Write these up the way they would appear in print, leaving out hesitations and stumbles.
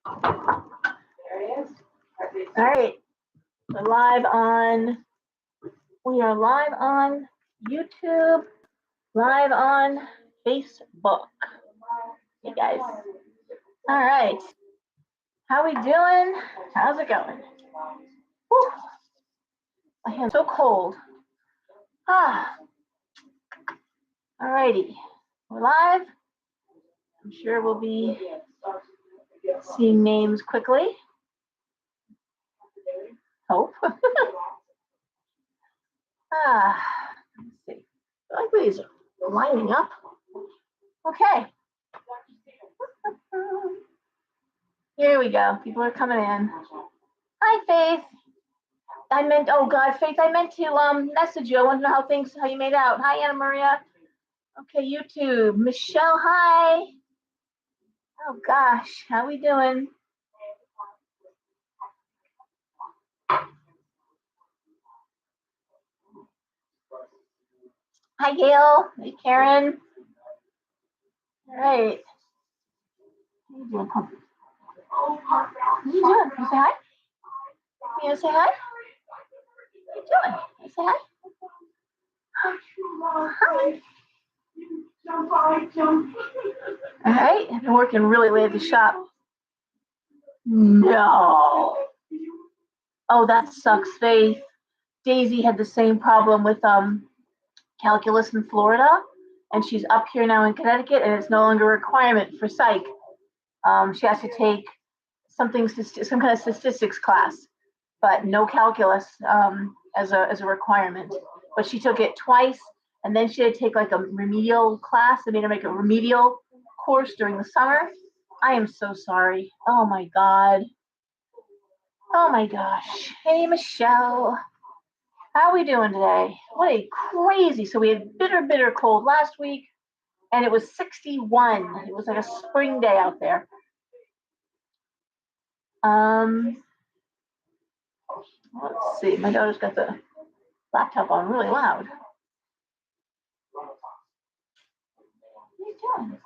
All right, we are live on YouTube, live on Facebook. Hey guys. All right. How we doing? How's it going? Whew. My hand's so cold. All righty. We're live. I'm sure we'll be seeing names quickly. Hope. Let's see. I like these are lining up. Okay. Here we go. People are coming in. Hi, Faith. Oh God, Faith, I meant to message you. I want to know how you made out. Hi, Anna Maria. Okay, YouTube. Michelle, hi. Oh gosh, how we doing? Hi, Gail. Hey, Karen. All right. How you doing? What are you doing? You say hi? You gonna say hi? What are you doing? You say hi? Hi. All right, I've been working really late at the shop. No. Oh, that sucks, Faith. Daisy had the same problem with calculus in Florida, and she's up here now in Connecticut, and it's no longer a requirement for psych. She has to take some kind of statistics class, but no calculus as a requirement. But she took it twice, and then she had to take like a remedial class. They made her make a remedial course during the summer. I am so sorry. Oh my God. Oh my gosh. Hey, Michelle. How are we doing today? What a crazy. So we had bitter cold last week, and it was 61. It was like a spring day out there. Let's see. My daughter's got the laptop on really loud. What are you doing?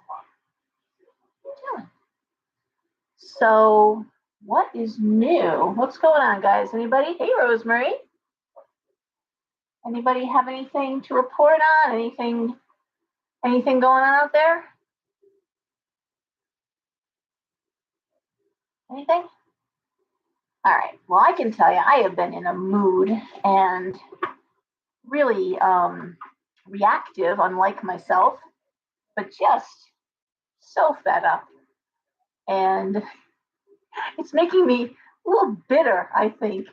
So, what is new? What's going on, guys? Anybody? Hey, Rosemary. Anybody have anything to report on? Anything going on out there? Anything? All right. Well, I can tell you, I have been in a mood and really reactive, unlike myself, but just so fed up. And it's making me a little bitter, I think,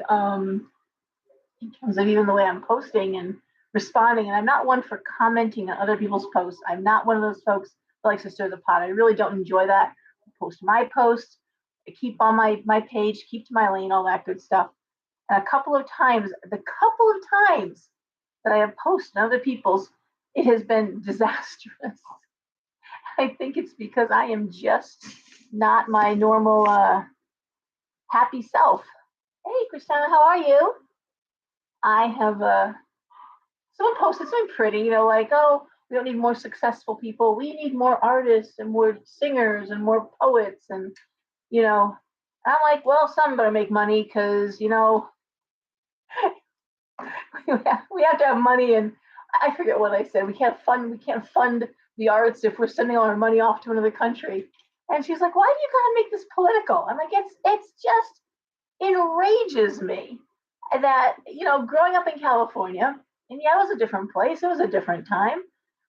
in terms of even the way I'm posting and responding. And I'm not one for commenting on other people's posts. I'm not one of those folks that likes to stir the pot. I really don't enjoy that. I post my posts. I keep on my page, keep to my lane, all that good stuff. And the couple of times that I have posted on other people's, it has been disastrous. I think it's because I am just not my normal happy self. Hey, Christina, how are you? I have someone posted something pretty, like, oh, we don't need more successful people. We need more artists and more singers and more poets. And, I'm like, well, some better make money because, we have to have money. And I forget what I said. We can't fund the arts if we're sending all our money off to another country. And she's like, why do you gotta make this political? I'm like, it's just enrages me that, growing up in California, and yeah, it was a different place, it was a different time,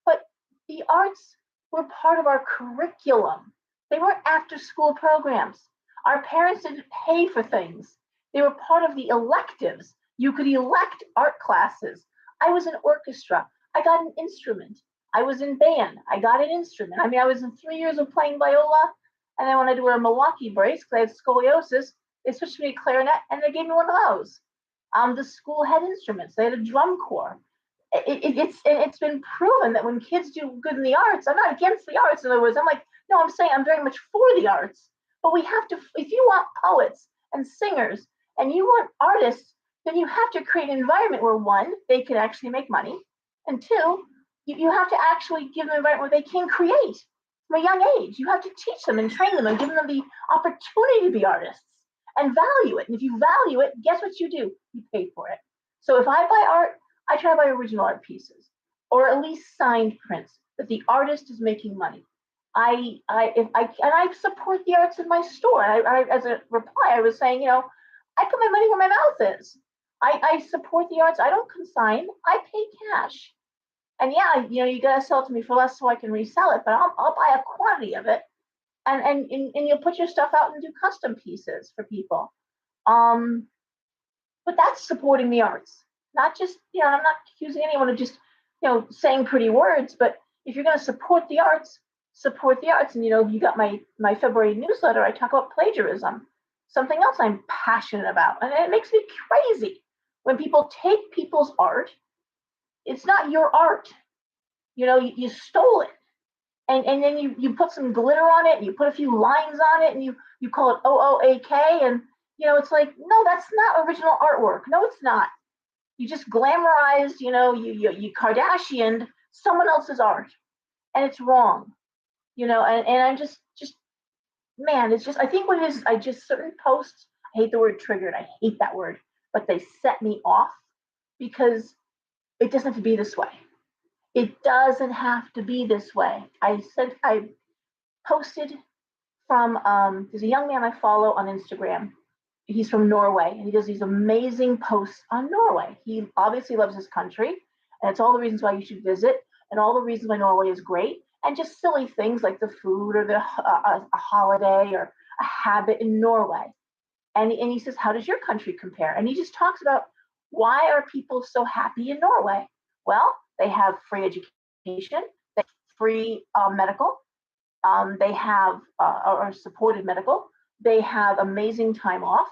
but the arts were part of our curriculum. They weren't after school programs. Our parents didn't pay for things. They were part of the electives. You could elect art classes. I was in orchestra. I got an instrument. I was in band. I got an instrument. I was in 3 years of playing viola, and then when I had to wear a Milwaukee brace because I had scoliosis, they switched me to clarinet, and they gave me one of those. The school had instruments. They had a drum corps. It's been proven that when kids do good in the arts, I'm not against the arts. In other words, I'm like, no, I'm saying I'm very much for the arts. But we have to, if you want poets and singers and you want artists, then you have to create an environment where, one, they can actually make money, and two, you have to actually give them an environment where they can create. from a young age. You have to teach them and train them and give them the opportunity to be artists and value it. And if you value it, guess what you do? You pay for it. So if I buy art, I try to buy original art pieces or at least signed prints that the artist is making money. I support the arts in my store. As a reply, I was saying, I put my money where my mouth is. I support the arts. I don't consign. I pay cash. And yeah, you gotta sell it to me for less so I can resell it. But I'll buy a quantity of it, and you'll put your stuff out and do custom pieces for people. Um, but that's supporting the arts, not just I'm not accusing anyone of just saying pretty words, but if you're going to support the arts, support the arts. And you got my February newsletter. I talk about plagiarism, something else I'm passionate about, and it makes me crazy when people take people's art. It's not your art. You stole it, and then you put some glitter on it, and you put a few lines on it, and you call it OOAK, and it's like, no, that's not original artwork. No, it's not. You just glamorized, you Kardashianed someone else's art, and it's wrong. And I'm just man, it's just, I think what it is, I just, certain posts, I hate the word triggered. I hate that word, but they set me off because it doesn't have to be this way. It doesn't have to be this way. I posted from there's a young man I follow on Instagram. He's from Norway, and he does these amazing posts on Norway. He obviously loves his country, and it's all the reasons why you should visit, and all the reasons why Norway is great, and just silly things like the food or a holiday or a habit in Norway. And he says, how does your country compare? And he just talks about why are people so happy in Norway? Well, they have free education, they have free medical, they have or supported medical. They have amazing time off.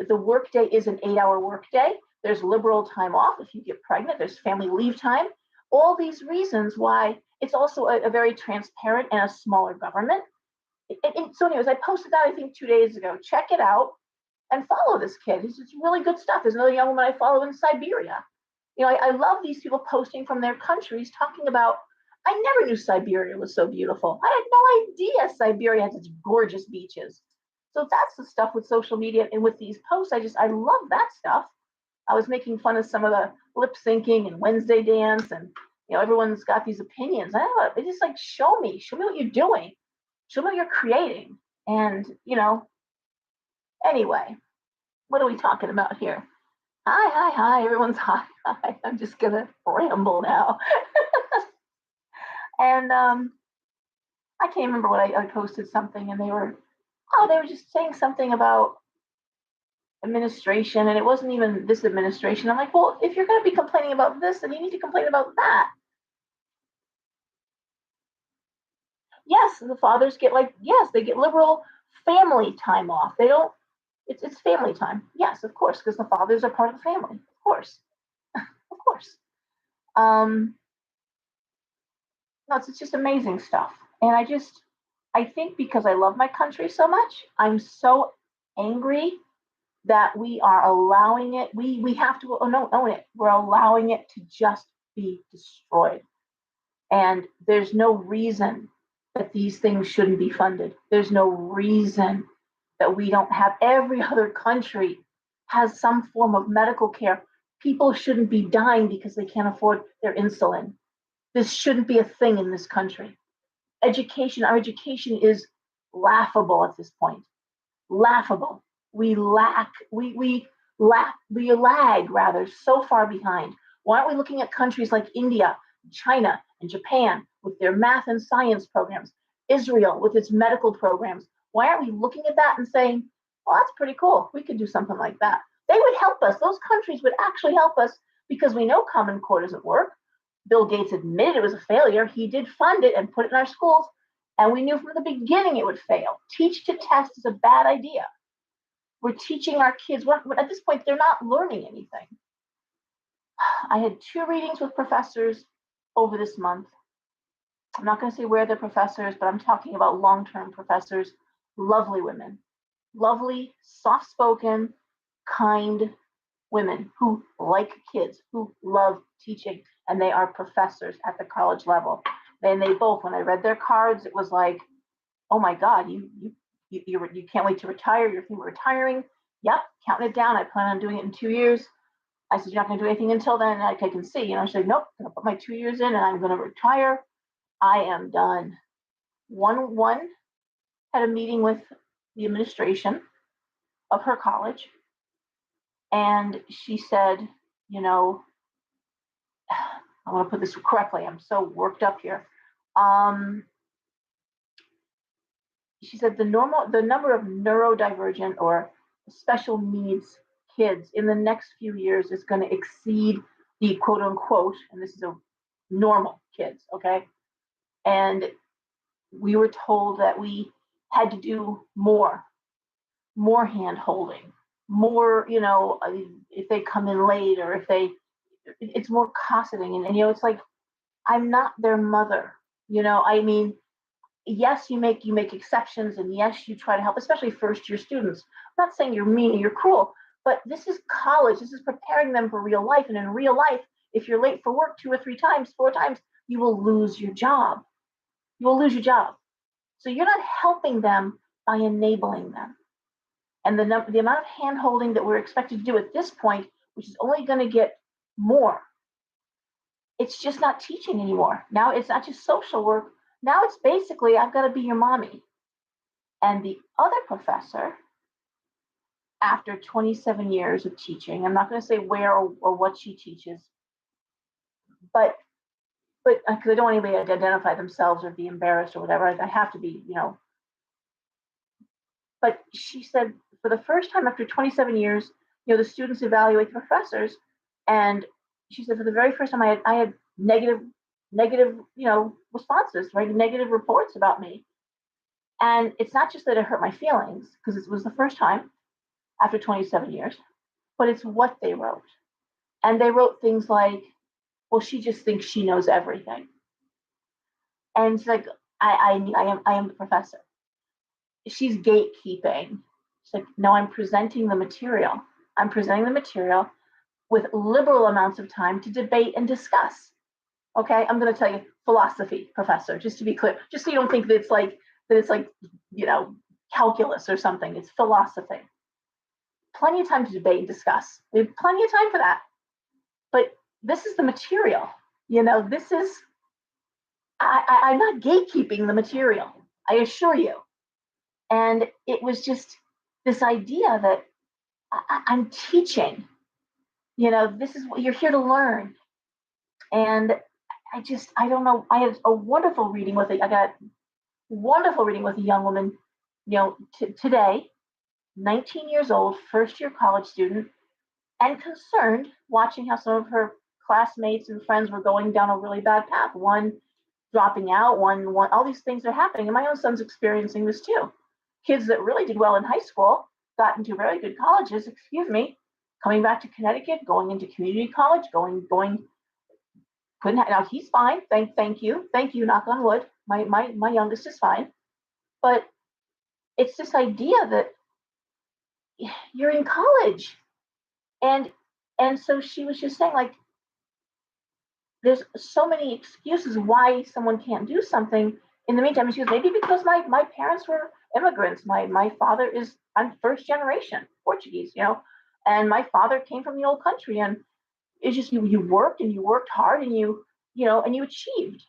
The workday is an 8-hour workday. There's liberal time off if you get pregnant. There's family leave time. All these reasons why it's also a very transparent and a smaller government. So anyways, I posted that I think 2 days ago. Check it out and follow this kid. It's really good stuff. There's another young woman I follow in Siberia. I love these people posting from their countries talking about, I never knew Siberia was so beautiful. I had no idea Siberia has such gorgeous beaches. So that's the stuff with social media and with these posts. I love that stuff. I was making fun of some of the lip syncing and Wednesday dance, and everyone's got these opinions. I don't know. They just like, show me what you're doing, show me what you're creating. And anyway, what are we talking about here? Hi, everyone's hi. I'm just gonna ramble now. And I can't remember what I posted something, and they were just saying something about administration, and it wasn't even this administration. I'm like, well, if you're going to be complaining about this, then you need to complain about that. Yes, the fathers get they get liberal family time off. They don't. It's family time. Yes, of course, because the fathers are part of the family. Of course, of course. No, it's just amazing stuff, and I think because I love my country so much, I'm so angry that we are allowing it. We have to own it. We're allowing it to just be destroyed. And there's no reason that these things shouldn't be funded. There's no reason that we don't have, every other country has some form of medical care. People shouldn't be dying because they can't afford their insulin. This shouldn't be a thing in this country. Our education is laughable at this point. Laughable. We lag rather so far behind. Why aren't we looking at countries like India, China, and Japan with their math and science programs, Israel with its medical programs? Why aren't we looking at that and saying, well, that's pretty cool. We could do something like that. They would help us. Those countries would actually help us because we know Common Core doesn't work. Bill Gates admitted it was a failure. He did fund it and put it in our schools, and we knew from the beginning it would fail. Teach to test is a bad idea. We're teaching our kids, at this point, they're not learning anything. I had 2 readings with professors over this month. I'm not going to say where they're professors, but I'm talking about long-term professors, lovely women, lovely, soft-spoken, kind women who like kids, who love teaching, and they are professors at the college level. And they both, when I read their cards, it was like, oh my God, you can't wait to retire. You're thinking of retiring. Yep, counting it down. I plan on doing it in 2 years. I said, you're not going to do anything until then. I can see. She's like, nope, I'm going to put my 2 years in and I'm going to retire. I am done. One had a meeting with the administration of her college. And she said, I want to put this correctly. I'm so worked up here. She said the number of neurodivergent or special needs kids in the next few years is going to exceed the quote unquote, and this is a normal kids, okay? And we were told that we had to do more hand holding, more, if they come in late or it's more cosseting. And it's like, I'm not their mother. Yes, you make exceptions, and yes, you try to help, especially first year students. I'm not saying you're mean or you're cruel, but this is college. This is preparing them for real life. And in real life, if you're late for work 2 or 3 times, 4 times, you will lose your job. You will lose your job. So you're not helping them by enabling them. And the amount of hand holding that we're expected to do at this point, which is only going to get more, it's just not teaching anymore. Now it's not just social work. Now it's basically, I've got to be your mommy. And the other professor, after 27 years of teaching, I'm not going to say where or what she teaches, but because I don't want anybody to identify themselves or be embarrassed or whatever, I have to be, But she said for the first time after 27 years, the students evaluate the professors, and she said for the very first time I had negative, responses, right? Negative reports about me. And it's not just that it hurt my feelings, because it was the first time after 27 years, but it's what they wrote. And they wrote things like, well, she just thinks she knows everything. And it's like, I am the professor. She's gatekeeping. She's like, no, I'm presenting the material. I'm presenting the material with liberal amounts of time to debate and discuss. Okay, I'm going to tell you, philosophy professor, just to be clear, just so you don't think that it's like calculus or something. It's philosophy. Plenty of time to debate and discuss. We have plenty of time for that. But this is the material. This is, I'm not gatekeeping the material, I assure you. And it was just this idea that I'm teaching. This is what you're here to learn. And I don't know. I had a wonderful reading with I got wonderful reading with a young woman, today, 19 years old, first year college student, and concerned watching how some of her classmates and friends were going down a really bad path. One dropping out, one, all these things are happening. And my own son's experiencing this too. Kids that really did well in high school got into very good colleges, coming back to Connecticut, going into community college, now he's fine. Thank you, knock on wood. My youngest is fine. But it's this idea that you're in college. And so she was just saying, like, there's so many excuses why someone can't do something. In the meantime, she goes, maybe because my parents were immigrants. My father I'm first generation Portuguese, and my father came from the old country, and it's just you worked and you worked hard and you achieved.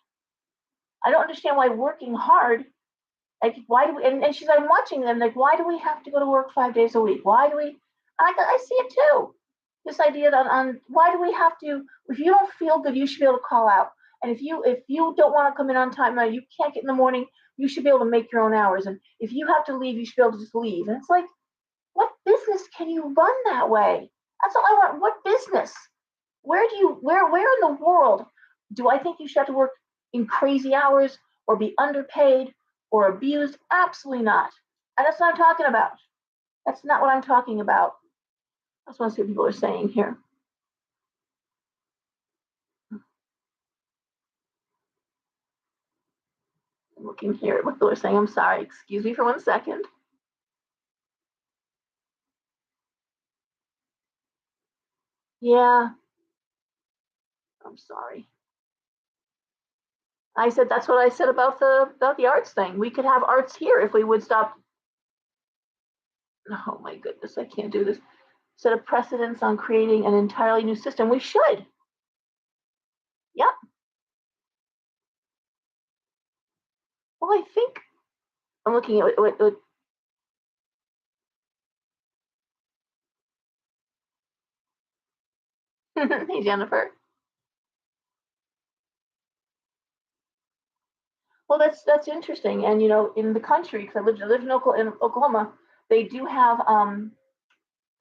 I don't understand why working hard, like, why do we, and she's, I'm watching them, like, why do we have to go to work 5 days a week? Why do we, I see it too. This idea that on why do we have to, if you don't feel good, you should be able to call out. And if you don't want to come in on time, now you can't get in the morning, you should be able to make your own hours. And if you have to leave, you should be able to just leave. And it's like, what business can you run that way? That's all I want. What business? Where in the world do I think you should have to work in crazy hours or be underpaid or abused? Absolutely not. And that's what I'm talking about. That's not what I'm talking about. I just want to see what people are saying here. I'm looking here at what people are saying. I'm sorry. Excuse me for 1 second. Yeah. I'm sorry. I said that's what I said about the arts thing. We could have arts here if we would stop. Oh my goodness, I can't do this. Set a precedence on creating an entirely new system. We should. Yep. Well, I think I'm looking at what hey Jennifer. Well, that's interesting. And in the country, because I live in Oklahoma, they do have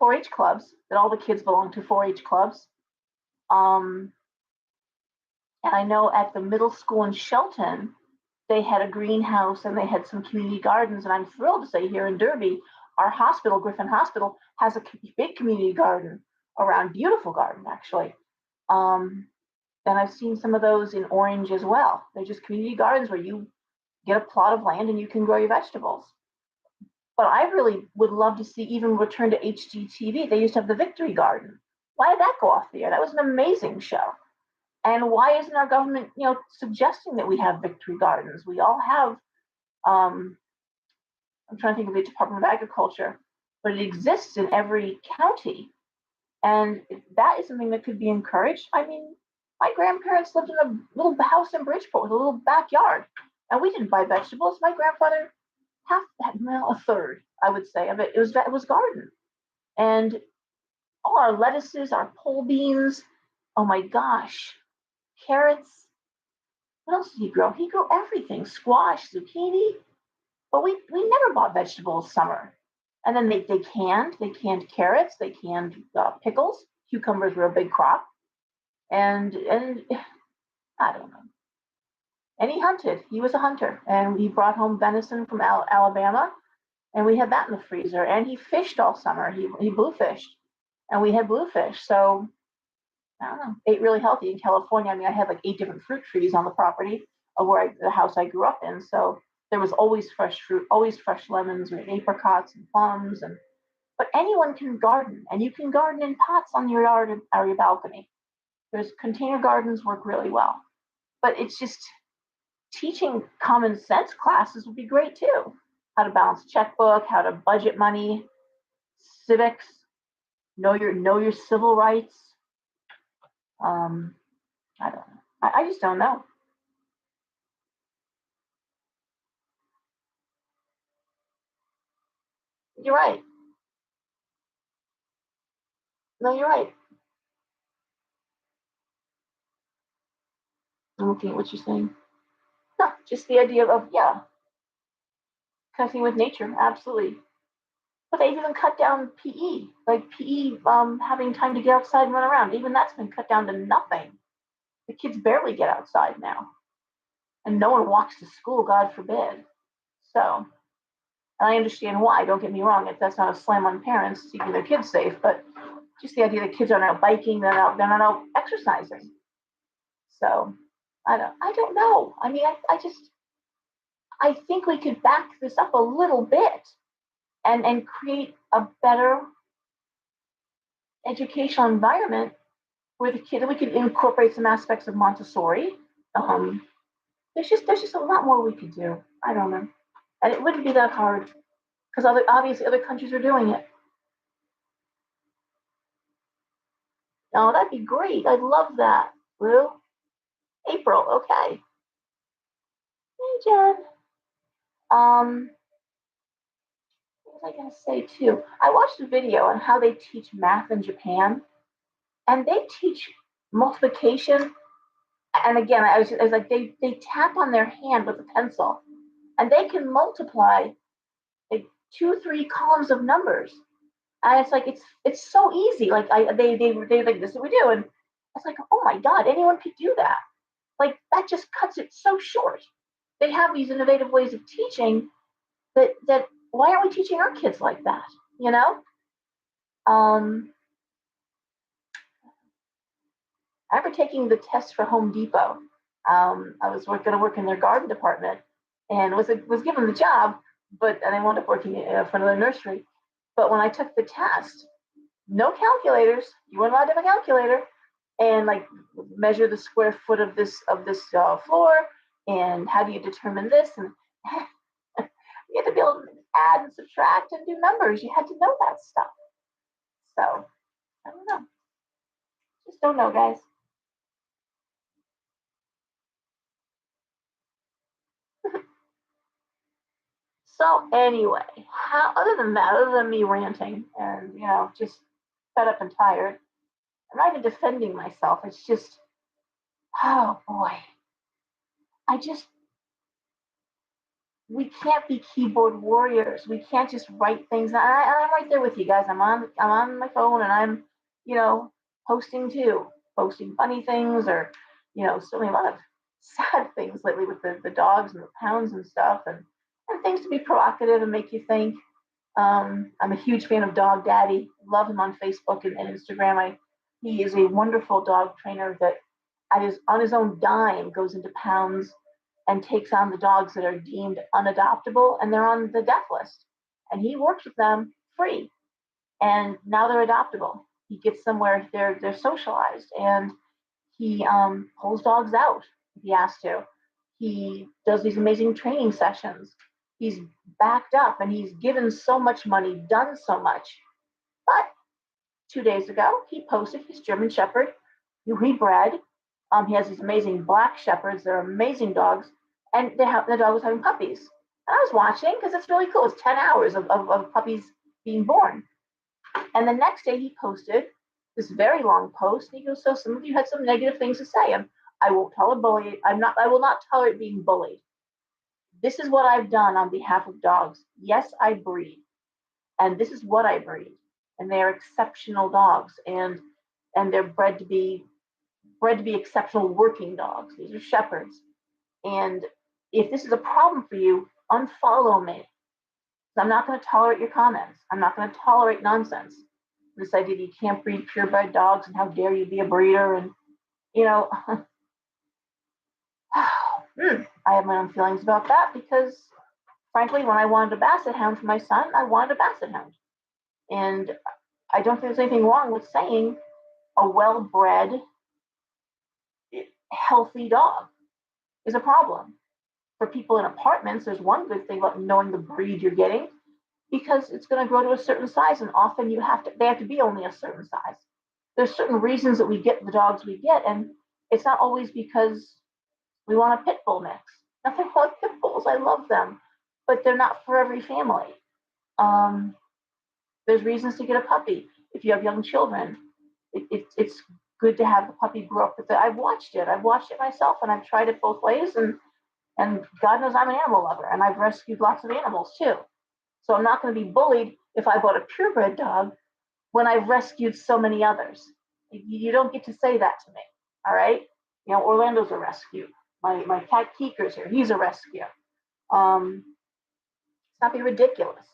4-H clubs that all the kids belong to. 4-H clubs. Um, and I know at the middle school in Shelton, they had a greenhouse and they had some community gardens. And I'm thrilled to say here in Derby, our hospital, Griffin Hospital, has a big community garden around, beautiful garden actually. Um, and I've seen some of those in Orange as well. They're just community gardens where you get a plot of land and you can grow your vegetables. But I really would love to see even return to HGTV. They used to have the Victory Garden. Why did that go off the air? That was an amazing show. And why isn't our government, suggesting that we have victory gardens? We all have. I'm trying to think of the Department of Agriculture, but it exists in every county, and that is something that could be encouraged. I mean, my grandparents lived in a little house in Bridgeport with a little backyard, and we didn't buy vegetables. My grandfather well, a third, I would say, of it was garden, and all our lettuces, our pole beans. Oh my gosh, carrots. What else did he grow? He grew everything: squash, zucchini. But we never bought vegetables summer. And then they canned carrots, they canned pickles. Cucumbers were a big crop, and I don't know. And he hunted. He was a hunter, and he brought home venison from Alabama, and we had that in the freezer. And he fished all summer. He bluefished, and we had bluefish. So I don't know. Ate really healthy in California. I mean, I had like 8 different fruit trees on the property of the house I grew up in. So there was always fresh fruit, always fresh lemons or apricots and plums. But anyone can garden, and you can garden in pots on your yard or your balcony. There's container gardens work really well. But it's just teaching common sense classes would be great too. How to balance a checkbook, how to budget money, civics, know your civil rights. Um, I don't know. I just don't know. You're right. No, you're right. I'm looking at what you're saying. No, just the idea of yeah, connecting with nature, absolutely. But they've even cut down PE, like PE, having time to get outside and run around. Even that's been cut down to nothing. The kids barely get outside now, and no one walks to school, God forbid. So, and I understand why. Don't get me wrong; that's not a slam on parents keeping their kids safe, but just the idea that kids are out biking, they're not out exercising. So, I don't know. I mean, I think we could back this up a little bit and create a better educational environment where the kid we could incorporate some aspects of Montessori. Um, there's just a lot more we could do. I don't know, and it wouldn't be that hard because obviously other countries are doing it. Oh, that'd be great. I'd love that. Lou, April, okay. Hey, Jen. Um, what was I gonna say too? I watched a video on how they teach math in Japan, and they teach multiplication. And again, I was like, they tap on their hand with a pencil, and they can multiply like 2, 3 columns of numbers. And it's like it's so easy. Like they like this is what we do, and it's like, oh my god, anyone could do that. Like that just cuts it so short. They have these innovative ways of teaching that why aren't we teaching our kids like that? You know? Um, I remember taking the test for Home Depot. I was going to work in their garden department, and was given the job, but and I wound up working for another nursery. But when I took the test, no calculators. You weren't allowed to have a calculator, and like measure the square foot of this floor, And how do you determine this? And you had to be able to add and subtract and do numbers. You had to know that stuff. So I don't know. Just don't know, guys. So anyway, how other than that, other than me ranting and just fed up and tired, I'm not even defending myself. It's just, oh boy, I just we can't be keyboard warriors. We can't just write things. I'm right there with you guys. I'm on my phone and I'm you know posting too, posting funny things or certainly a lot of sad things lately with the dogs and the pounds and stuff and things to be provocative and make you think. I'm a huge fan of Dog Daddy. Love him on Facebook and Instagram. He is a wonderful dog trainer that on his own dime goes into pounds and takes on the dogs that are deemed unadoptable and they're on the death list. And he works with them free. And now they're adoptable. He gets them where they're socialized and he pulls dogs out if he has to. He does these amazing training sessions. He's backed up and he's given so much money, done so much. But 2 days ago, he posted his German Shepherd, who he bred. He has these amazing black shepherds. They're amazing dogs. And the dog was having puppies. And I was watching because it's really cool. It's 10 hours of puppies being born. And the next day he posted this very long post. And he goes, so some of you had some negative things to say. And I won't tolerate bullying. I will not tolerate being bullied. This is what I've done on behalf of dogs. Yes, I breed. And this is what I breed. And they're exceptional dogs. And they're bred to be exceptional working dogs. These are shepherds. And if this is a problem for you, unfollow me. I'm not going to tolerate your comments. I'm not going to tolerate nonsense. This idea that you can't breed purebred dogs and how dare you be a breeder. And, I have my own feelings about that because, frankly, when I wanted a basset hound for my son, I wanted a basset hound. And I don't think there's anything wrong with saying a well-bred, healthy dog is a problem. For people in apartments, there's one good thing about knowing the breed you're getting because it's going to grow to a certain size, and often they have to be only a certain size. There's certain reasons that we get the dogs we get, and it's not always because we want a pit bull mix. Nothing wrong with pit bulls, I love them, but they're not for every family. There's reasons to get a puppy. If you have young children, it's good to have the puppy grow up with it. I've watched it myself, and I've tried it both ways, and God knows I'm an animal lover, and I've rescued lots of animals too. So I'm not going to be bullied if I bought a purebred dog when I've rescued so many others. You don't get to say that to me, all right? Orlando's a rescue. My cat Keeker's here. He's a rescue. Let's not be ridiculous.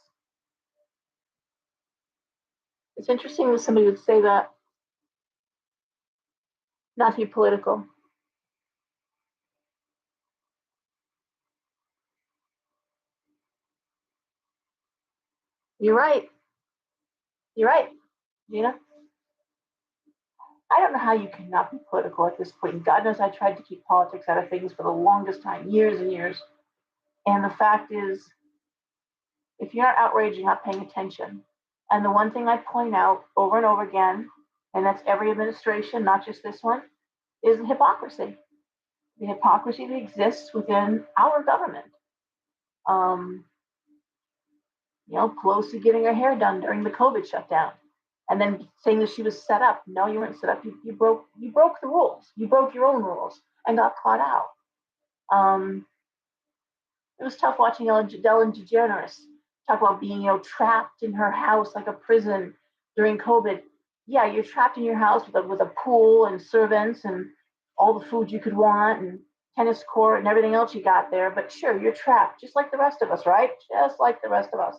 It's interesting that somebody would say that. Not to be political. You're right. You're right, Gina. I don't know how you cannot be political at this point. God knows I tried to keep politics out of things for the longest time, years and years. And the fact is, if you're not outraged, you're not paying attention. And the one thing I point out over and over again, and that's every administration, not just this one, is the hypocrisy. The hypocrisy that exists within our government. Pelosi getting her hair done during the COVID shutdown, and then saying that she was set up. No, you weren't set up. You broke the rules. You broke your own rules and got caught out. It was tough watching Ellen DeGeneres talk about being, trapped in her house like a prison during COVID. Yeah, you're trapped in your house with a pool and servants and all the food you could want and tennis court and everything else you got there. But sure, you're trapped, just like the rest of us, right? Just like the rest of us.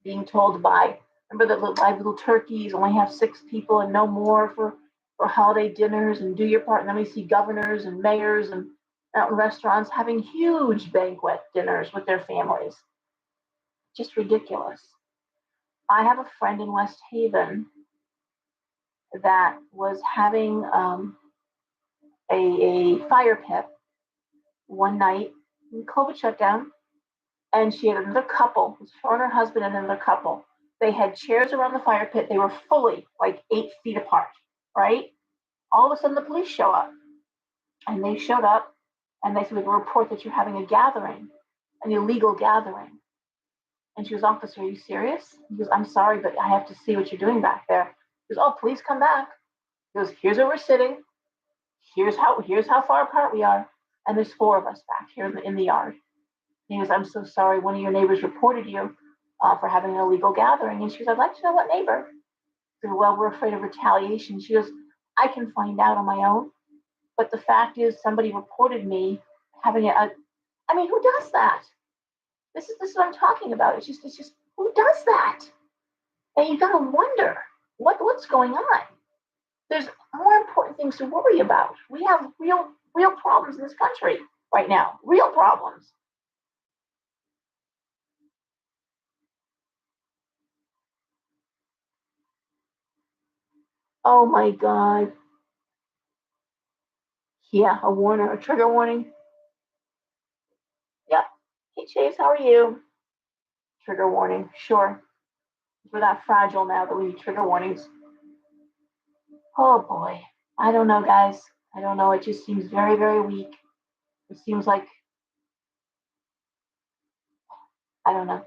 Being told to buy, remember the live little turkeys only have 6 people and no more for holiday dinners, and do your part. And then we see governors and mayors and out in restaurants having huge banquet dinners with their families. Just ridiculous. I have a friend in West Haven that was having a fire pit one night. COVID shut down, and she had another couple. It was her and her husband and another couple. They had chairs around the fire pit. They were fully like 8 feet apart, right? All of a sudden, the police show up, and they showed up, and they said, "We have a report that you're having a gathering, an illegal gathering." And she goes, "Officer, are you serious?" He goes, "I'm sorry, but I have to see what you're doing back there." He goes, "Oh, please come back." He goes, "Here's where we're sitting. Here's how far apart we are, and there's four of us back here in the yard." He goes, "I'm so sorry. One of your neighbors reported you for having an illegal gathering." And she goes, "I'd like to know what neighbor." He goes, "Well, we're afraid of retaliation." She goes, "I can find out on my own, but the fact is somebody reported me having I mean, who does that? This is what I'm talking about. It's just who does that?" And you gotta wonder what's going on. There's more important things to worry about. We have real problems in this country right now. Real problems. Oh my God. Yeah, a trigger warning. Yep. Hey Chase, how are you? Trigger warning. Sure. We're that fragile now that we need trigger warnings. Oh boy. I don't know, guys. I don't know. It just seems very, very weak. It seems like I don't know.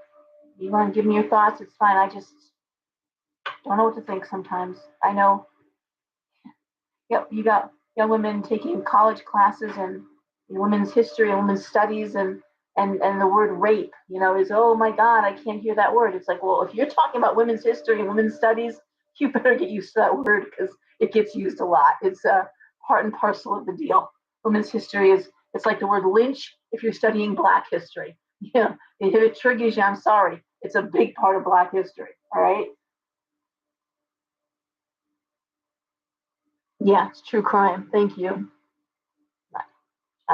You want to give me your thoughts? It's fine. I just don't know what to think sometimes. I know. Yep, you got young women taking college classes and women's history and women's studies and the word rape, is, oh my God, I can't hear that word. It's like, well, if you're talking about women's history and women's studies, you better get used to that word because it gets used a lot. It's part and parcel of the deal. Women's history it's like the word lynch if you're studying Black history. Yeah, if it triggers you, I'm sorry. It's a big part of Black history. All right. Yeah, it's true crime. Thank you.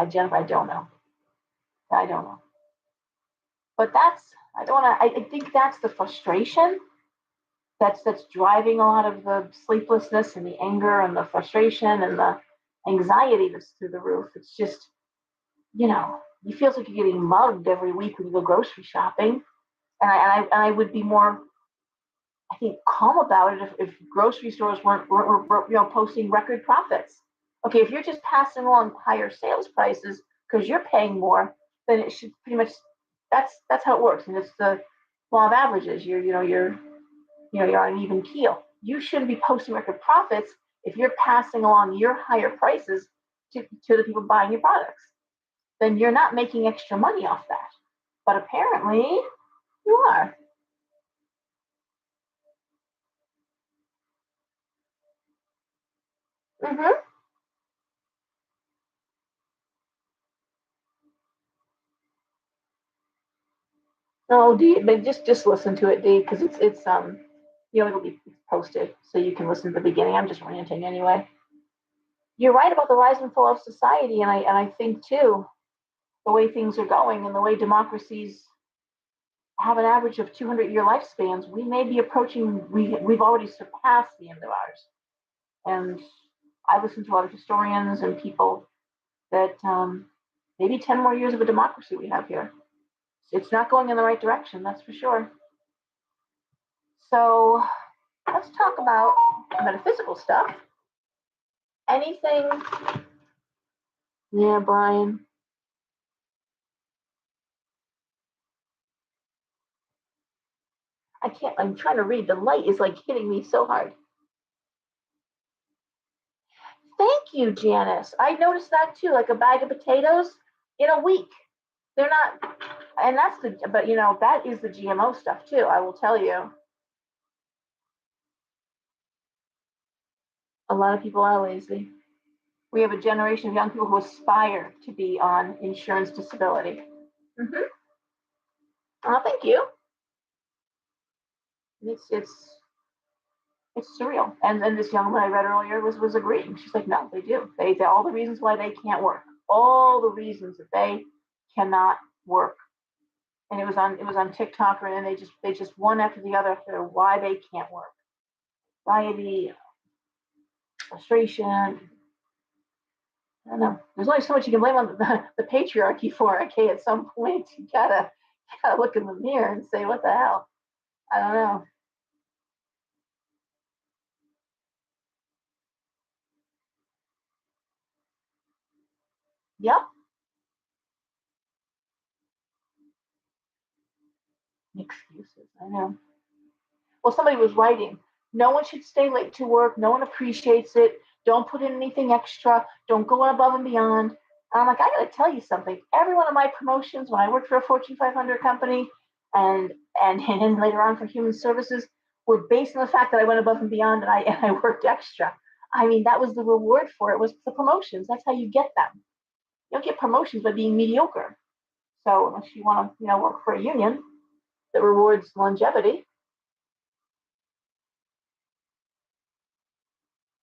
Jennifer, I don't know. I don't know. But I don't want to, I think that's the frustration that's driving a lot of the sleeplessness and the anger and the frustration and the anxiety that's through the roof. It's just, you feel like you're getting mugged every week when you go grocery shopping. And I would be more, I think, calm about it if grocery stores weren't posting record profits. Okay, if you're just passing along higher sales prices because you're paying more, then it should pretty much that's how it works, and it's the law of averages. You're on an even keel. You shouldn't be posting record profits if you're passing along your higher prices to the people buying your products. Then you're not making extra money off that. But apparently, you are. Mm-hmm. No, Dee, but just listen to it, Dee, because it'll be posted, so you can listen to the beginning. I'm just ranting anyway. You're right about the rise and fall of society, and I think too the way things are going and the way democracies have an average of 200-year lifespans, we may be approaching. We've already surpassed the end of ours. And I listen to a lot of historians and people that maybe 10 more years of a democracy we have here. It's not going in the right direction, that's for sure. So let's talk about metaphysical stuff. Anything? Yeah, Brian. I can't. I'm trying to read. The light is like hitting me so hard. Thank you, Janice. I noticed that too. Like a bag of potatoes in a week. They're not, and but that is the GMO stuff too. I will tell you. A lot of people are lazy. We have a generation of young people who aspire to be on insurance disability. Mm-hmm. Oh, thank you. It's it's surreal. And then this young woman I read earlier was agreeing. She's like, no, they do. They all the reasons why they can't work. All the reasons that they cannot work. And it was on TikTok, and they just one after the other after why they can't work. Anxiety, frustration. I don't know. There's only so much you can blame on the patriarchy for. Okay, at some point you gotta look in the mirror and say, what the hell? I don't know. Yep, excuses. I know. Well, somebody was writing, no one should stay late to work. No one appreciates it. Don't put in anything extra. Don't go above and beyond. And I'm like, I got to tell you something. Every one of my promotions when I worked for a Fortune 500 company and and then later on for human services were based on the fact that I went above and beyond and I worked extra. I mean, that was the reward for it was the promotions. That's how you get them. You don't get promotions by being mediocre. So unless you want to, work for a union that rewards longevity.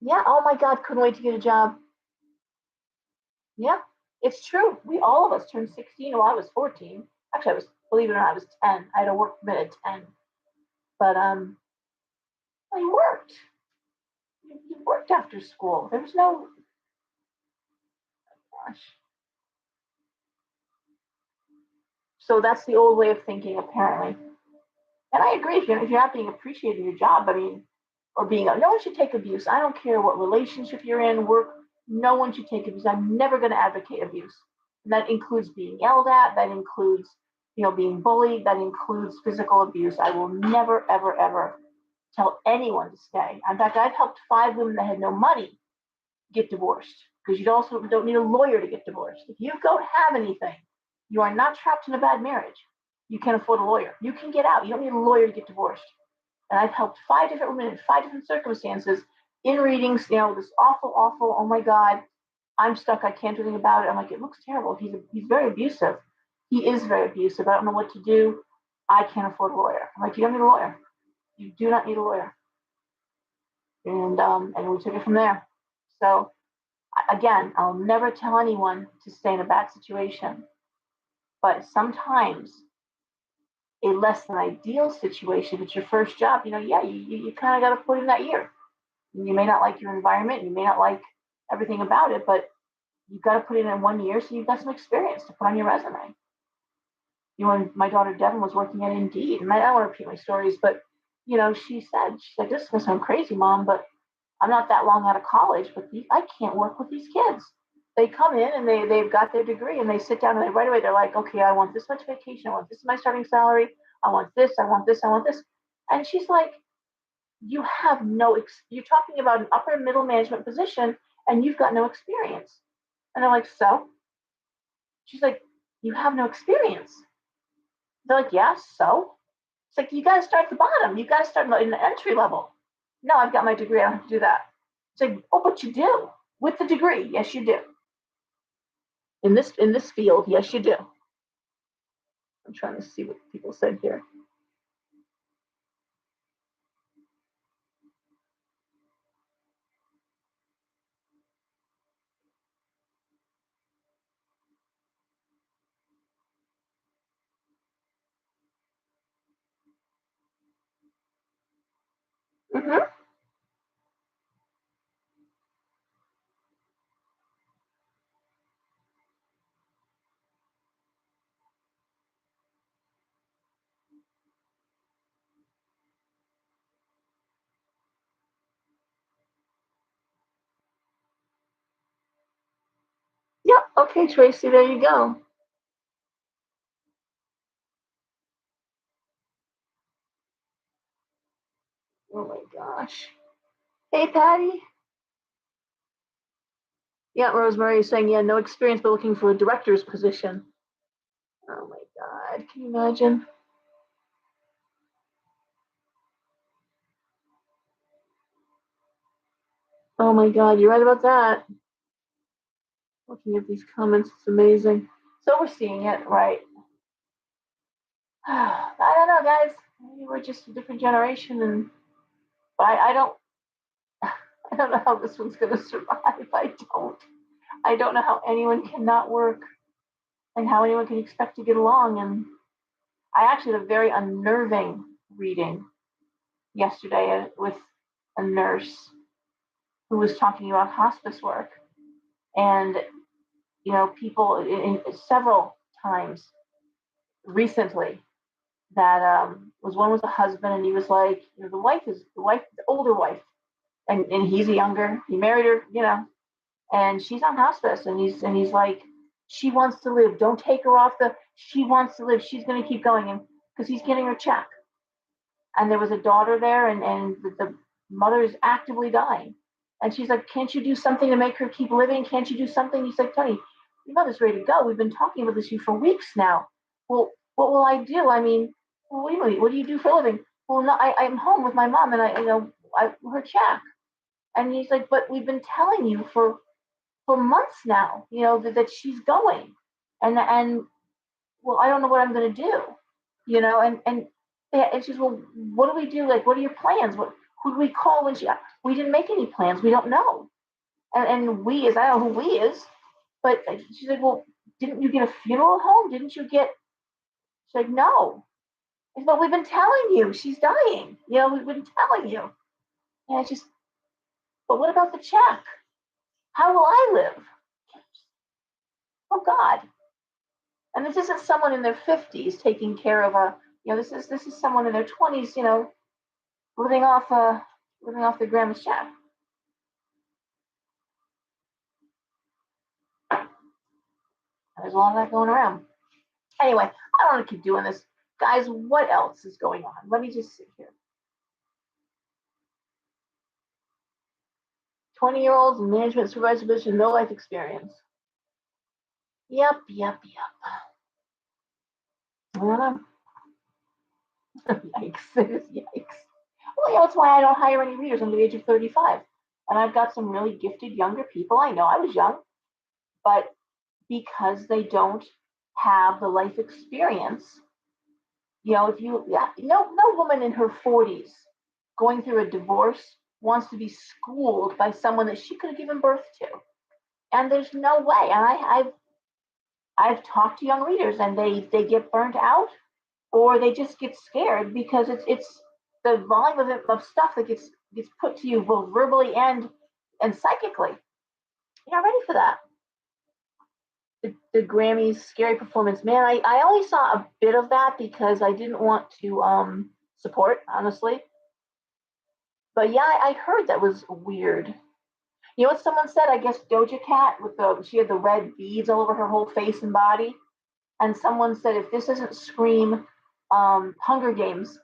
Yeah. Oh my God. Couldn't wait to get a job. Yeah. It's true. We all of us turned 16. Well, I was 14. Actually, believe it or not, I was 10. I had a work permit at 10. But I worked. You worked after school. There was no, gosh. So that's the old way of thinking, apparently. And I agree. If you're not being appreciated in your job, I mean, or being, no one should take abuse. I don't care what relationship you're in, work, no one should take abuse. I'm never going to advocate abuse. And that includes being yelled at, that includes, being bullied, that includes physical abuse. I will never, ever, ever tell anyone to stay. In fact, I've helped 5 women that had no money get divorced because you also don't need a lawyer to get divorced. If you don't have anything, you are not trapped in a bad marriage. You can afford a lawyer. You can get out. You don't need a lawyer to get divorced. And I've helped 5 different women in 5 different circumstances in readings, this awful, awful, oh my God, I'm stuck, I can't do anything about it. I'm like, it looks terrible. He's very abusive. He is very abusive. I don't know what to do. I can't afford a lawyer. I'm like, you don't need a lawyer. You do not need a lawyer. And we took it from there. So again, I'll never tell anyone to stay in a bad situation. But sometimes a less than ideal situation, if it's your first job, you kind of got to put in that year. You may not like your environment, you may not like everything about it, but you've got to put it in 1 year so you've got some experience to put on your resume. When my daughter Devin was working at Indeed, and I don't want to repeat my stories, but she's like, this is gonna sound crazy, Mom, but I'm not that long out of college, but I can't work with these kids. They come in and they've got their degree and they sit down and right away they're like, okay, I want this much vacation, I want this is my starting salary, I want this, I want this, I want this. And she's like, you have you're talking about an upper middle management position and you've got no experience. And I'm like, so? She's like, you have no experience. They're like, yeah, so? It's like, you got to start at the bottom. You got to start in the entry level. No, I've got my degree. I don't have to do that. It's like, oh, but you do with the degree. Yes, you do. In this field, yes, you do. I'm trying to see what people said here. Mm-hmm. Yep. Okay, Tracy, there you go. Oh my gosh. Hey, Patty. Yeah, Rosemary is saying, yeah, no experience, but looking for a director's position. Oh my God. Can you imagine? Oh my God. You're right about that. Looking at these comments, it's amazing. So we're seeing it, right? I don't know, guys. Maybe we're just a different generation, and but I don't. I don't know how this one's going to survive. I don't. I don't know how anyone can not work and how anyone can expect to get along. And I actually had a very unnerving reading yesterday with a nurse who was talking about hospice work. And, people in several times recently that one was a husband, and he was like, the older wife, and he's a younger, he married her, and she's on hospice, and he's like, she wants to live. Don't take her off she wants to live. She's going to keep going, and because he's getting her check. And there was a daughter there, and the mother is actively dying. And she's like, can't you do something to make her keep living? Can't you do something? He's like, Tony, your mother's ready to go. We've been talking about this for weeks now. Well, what will I do? I mean, well, what do you do for a living? Well, no, I'm home with my mom, and her check. And he's like, but we've been telling you for months now, that she's going. And well, I don't know what I'm going to do, and she's, well, what do we do? Like, what are your plans? Who do we call when we didn't make any plans. We don't know. And we is, I don't know who we is, but she's like, well, didn't you get a funeral home? She's like, no. Said, but we've been telling you she's dying. We've been telling you. And it's just, but what about the check? How will I live? Oh God. And this isn't someone in their 50s taking care of this is someone in their 20s, living off their grandma's check. There's a lot of that going around. Anyway, I don't want to keep doing this. Guys, what else is going on? Let me just sit here. 20-year-olds in management supervisor position, no life experience. Yep. I don't know. Yikes. Yikes. Well, that's why I don't hire any readers under the age of 35. And I've got some really gifted younger people. I know I was young, but because they don't have the life experience, no woman in her 40s going through a divorce wants to be schooled by someone that she could have given birth to. And there's no way. And I've talked to young readers, and they get burnt out, or they just get scared because it's the volume of stuff that gets put to you both verbally and psychically. You're not ready for that. The Grammys scary performance, man, I only saw a bit of that because I didn't want to support, honestly. But yeah, I heard that was weird. You know what someone said? I guess Doja Cat she had the red beads all over her whole face and body. And someone said, if this doesn't scream Hunger Games,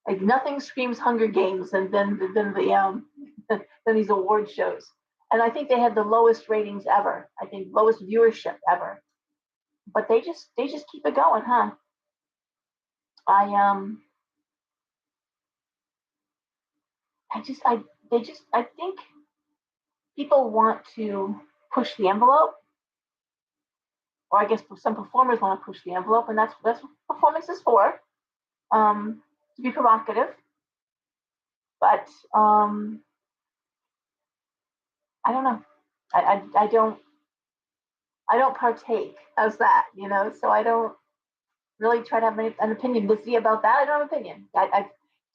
like nothing screams Hunger Games than these award shows. And I think they had the lowest ratings ever. I think lowest viewership ever. But they just keep it going, huh? I think people want to push the envelope, or I guess some performers want to push the envelope, and that's what performance is for, to be provocative. But I don't know. I don't partake as that, so I don't really try to have an opinion. See about that, I don't have an opinion.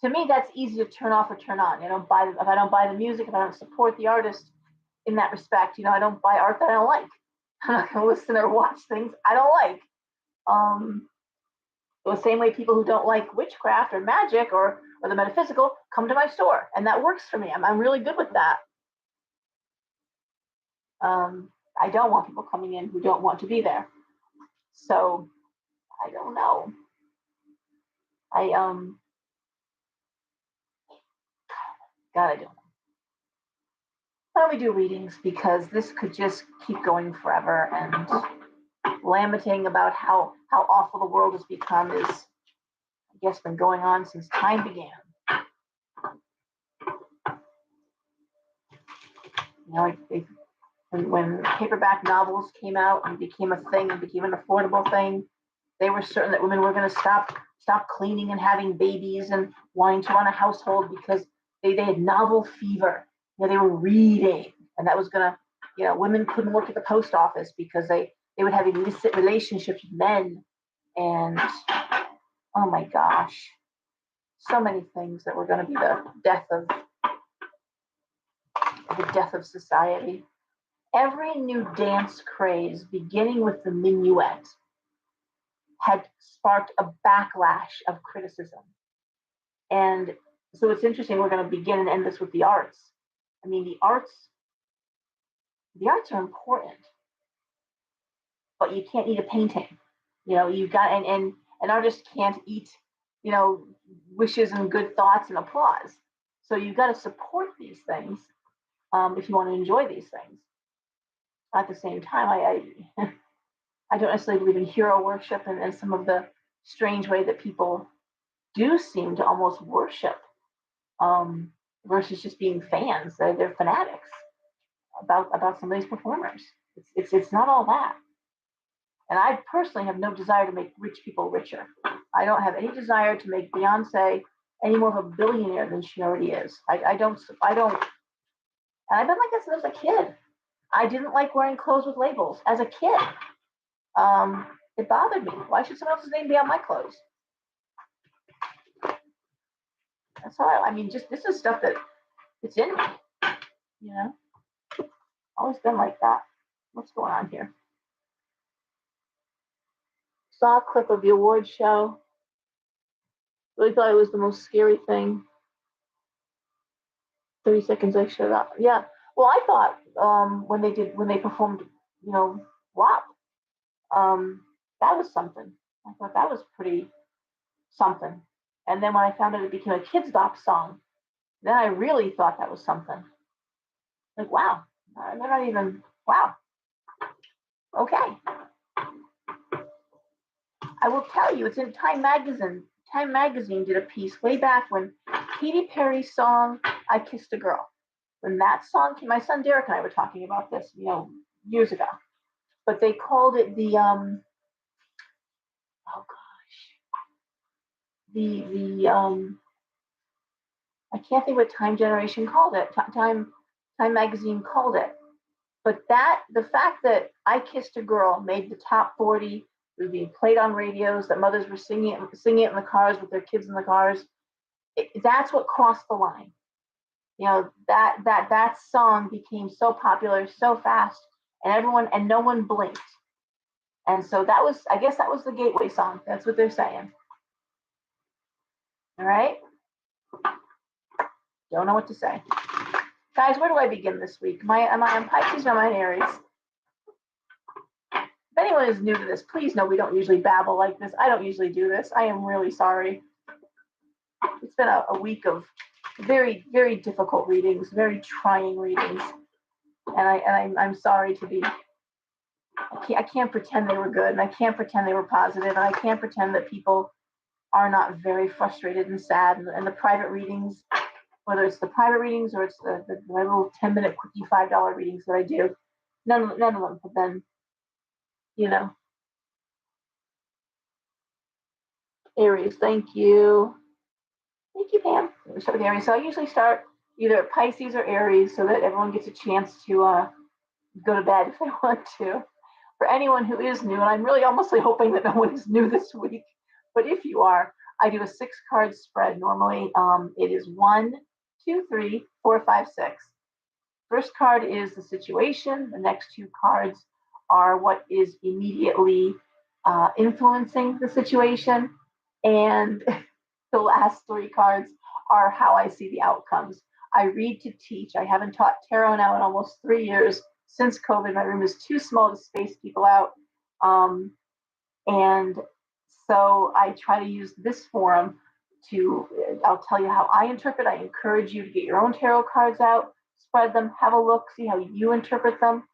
To me, that's easy to turn off or turn on. If I don't buy the music, if I don't support the artist in that respect, I don't buy art that I don't like. I'm not going to listen or watch things I don't like. The same way people who don't like witchcraft or magic or the metaphysical come to my store, and that works for me. I'm really good with that. I don't want people coming in who don't want to be there. So I don't know. God, I don't know. Why don't we do readings? Because this could just keep going forever, and lamenting about how awful the world has become is, I guess, been going on since time began. When paperback novels came out and became a thing and became an affordable thing, they were certain that women were going to stop cleaning and having babies and wanting to run a household because they had novel fever. They were reading, and that was going to, women couldn't work at the post office because they would have illicit relationships with men. And oh my gosh, so many things that were going to be the death of the death of society. Every new dance craze, beginning with the minuet, had sparked a backlash of criticism. And so it's interesting, we're going to begin and end this with the arts. I mean, the arts are important, but you can't eat a painting. You got and an artist can't eat, wishes and good thoughts and applause. So you've got to support these things if you want to enjoy these things. At the same time, I don't necessarily believe in hero worship and some of the strange way that people do seem to almost worship versus just being fans. They're fanatics about some of these performers. It's not all that. And I personally have no desire to make rich people richer. I don't have any desire to make Beyonce any more of a billionaire than she already is. I don't. And I've been like this since I was a kid. I didn't like wearing clothes with labels as a kid. It bothered me. Why should someone else's name be on my clothes? That's how I mean, just this is stuff that it's in me. Always been like that. What's going on here? Saw a clip of the award show. Really thought it was the most scary thing. 30 seconds I shut up. Yeah. Well, I thought when they performed, WAP, that was something. I thought that was pretty something. And then when I found out it became a kids bop song, then I really thought that was something. Like, wow, they're not even, wow. Okay. I will tell you, it's in Time Magazine. Time Magazine did a piece way back when Katy Perry's song, I Kissed a Girl. When that song came, my son Derek and I were talking about this, years ago. But they called it the, oh gosh, I can't think what Time Generation called it. Time Magazine called it. But the fact that I Kissed a Girl made the top 40, it was being played on radios, that mothers were singing it in the cars with their kids in the cars, that's what crossed the line. That song became so popular so fast, and no one blinked. And so I guess that was the gateway song. That's what they're saying. All right. Don't know what to say. Guys, where do I begin this week? Am I on Pisces or am I in Aries? If anyone is new to this, please know we don't usually babble like this. I don't usually do this. I am really sorry. It's been a week of very, very difficult readings, very trying readings. And I'm sorry to be, I can't pretend they were good, and I can't pretend they were positive, and I can't pretend that people are not very frustrated and sad. And the private readings, whether it's the private readings or it's my little 10-minute quickie $5 readings that I do, none of them have been, Aries. Thank you. Thank you, Pam. We start with Aries. So I usually start either at Pisces or Aries so that everyone gets a chance to go to bed if they want to. For anyone who is new, and I'm really almost hoping that no one is new this week, but if you are, I do a 6-card spread. Normally, it is 1, 2, 3, 4, 5, 6. First card is the situation. The next 2 cards are what is immediately influencing the situation. And the last 3 cards are how I see the outcomes. I read to teach. I haven't taught tarot now in almost 3 years. Since COVID, my room is too small to space people out. And so I try to use this forum I'll tell you how I interpret. I encourage you to get your own tarot cards out, spread them, have a look, see how you interpret them.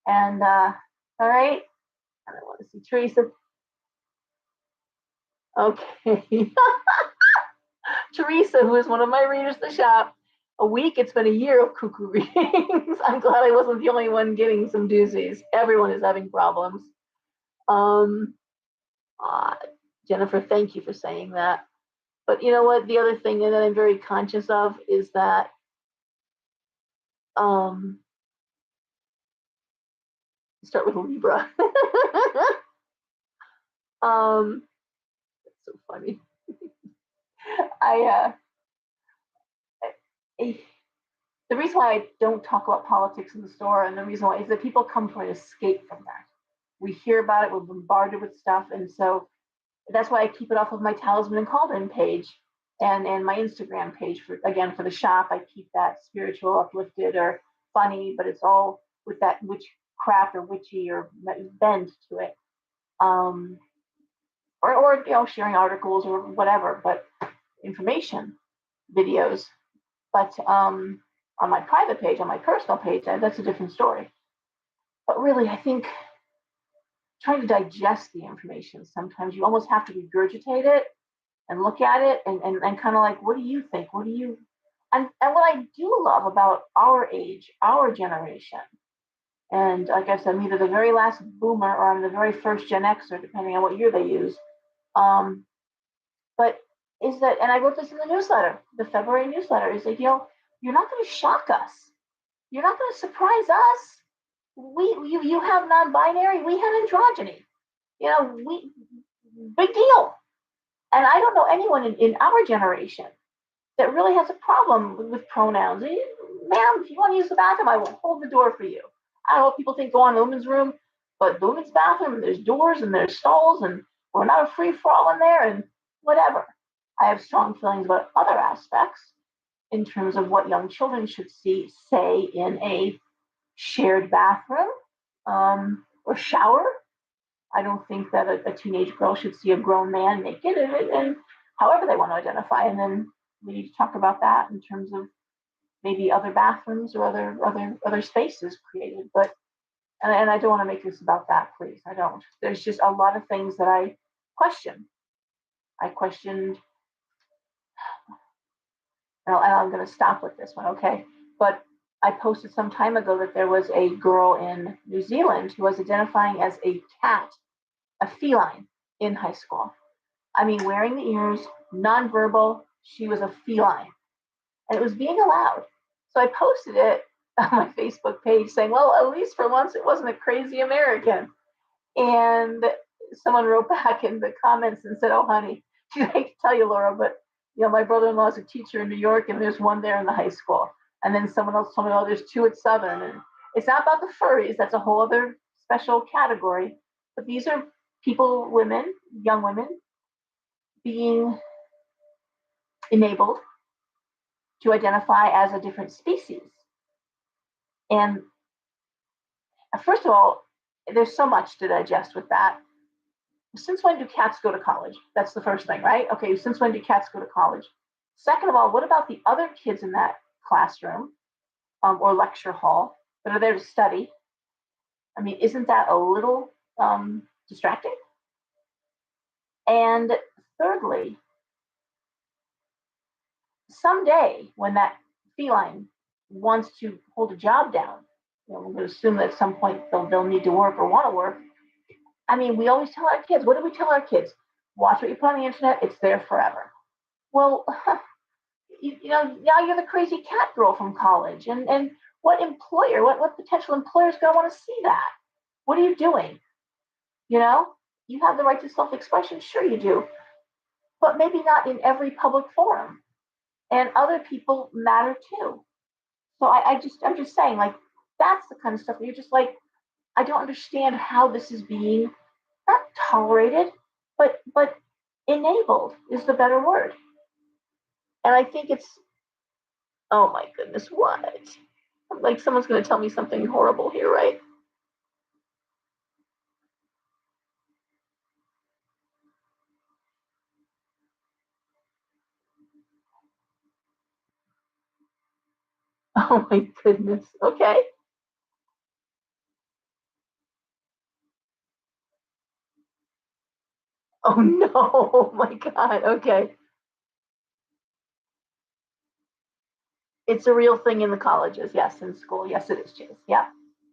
And all right. And I want to see Teresa. Okay. Teresa, who is one of my readers in the shop, a week, it's been a year of cuckoo readings. I'm glad I wasn't the only one getting some doozies. Everyone is having problems. Jennifer, thank you for saying that. But you know what? The other thing that I'm very conscious of is that start with Libra. That's so funny. the reason why I don't talk about politics in the store, and the reason why is that people come for an escape from that. We hear about it, we're bombarded with stuff, and so that's why I keep it off of my Talisman and Cauldron page and my Instagram page for the shop. I keep that spiritual, uplifted, or funny, but it's all with that witchcraft or witchy or bend to it. Or sharing articles or whatever, but information, videos. But on my private page, on my personal page, that's a different story. But really, I think trying to digest the information, sometimes you almost have to regurgitate it and look at it and kind of like, what do you think? What do you, and what I do love about our age, our generation, and like I said, I'm either the very last boomer or I'm the very first Gen Xer, depending on what year they use. But is that, and I wrote this in the newsletter, the February newsletter, is that, you're not going to shock us. You're not going to surprise us. You have non-binary, we have androgyny. Big deal. And I don't know anyone in our generation that really has a problem with pronouns. Ma'am, if you want to use the bathroom, I will hold the door for you. I don't know what people think go on in the women's room, but the women's bathroom, there's doors and there's stalls, and we're not a free-for-all in there, and whatever. I have strong feelings about other aspects in terms of what young children should say in a shared bathroom or shower. I don't think that a teenage girl should see a grown man naked, and however they want to identify. And then we need to talk about that in terms of maybe other bathrooms or other spaces created. But and I don't want to make this about that, please. I don't. There's just a lot of things that I question. I questioned, and I'm going to stop with this one, okay? But I posted some time ago that there was a girl in New Zealand who was identifying as a cat, a feline, in high school. I mean, wearing the ears, nonverbal, she was a feline. And it was being allowed. So I posted it on my Facebook page saying, well, at least for once it wasn't a crazy American. And someone wrote back in the comments and said, oh, honey, I hate to tell you, Laura, but my brother-in-law is a teacher in New York, and there's one there in the high school. And then someone else told me, oh, there's two at Southern. And it's not about the furries. That's a whole other special category. But these are people, women, young women, being enabled to identify as a different species. And first of all, there's so much to digest with that. Since when do cats go to college? That's the first thing, right? Okay, since when do cats go to college? Second of all, what about the other kids in that classroom or lecture hall that are there to study? I mean, isn't that a little distracting? And thirdly, someday when that feline wants to hold a job down, we're going to assume that at some point they'll need to work or want to work. I mean, we always tell our kids, what do we tell our kids? Watch what you put on the internet, it's there forever. Well, now you're the crazy cat girl from college. And what employer, what potential employer is going to want to see that? What are you doing? You have the right to self-expression, sure you do, but maybe not in every public forum. And other people matter too. So I'm just saying, like, that's the kind of stuff where you're just like, I don't understand how this is being not tolerated, but enabled is the better word. And I think it's, oh my goodness, what? Like someone's going to tell me something horrible here, right? Oh my goodness. Okay. Oh no. Oh my God. Okay. It's a real thing in the colleges. Yes. In school. Yes, it is, Chase. Yep.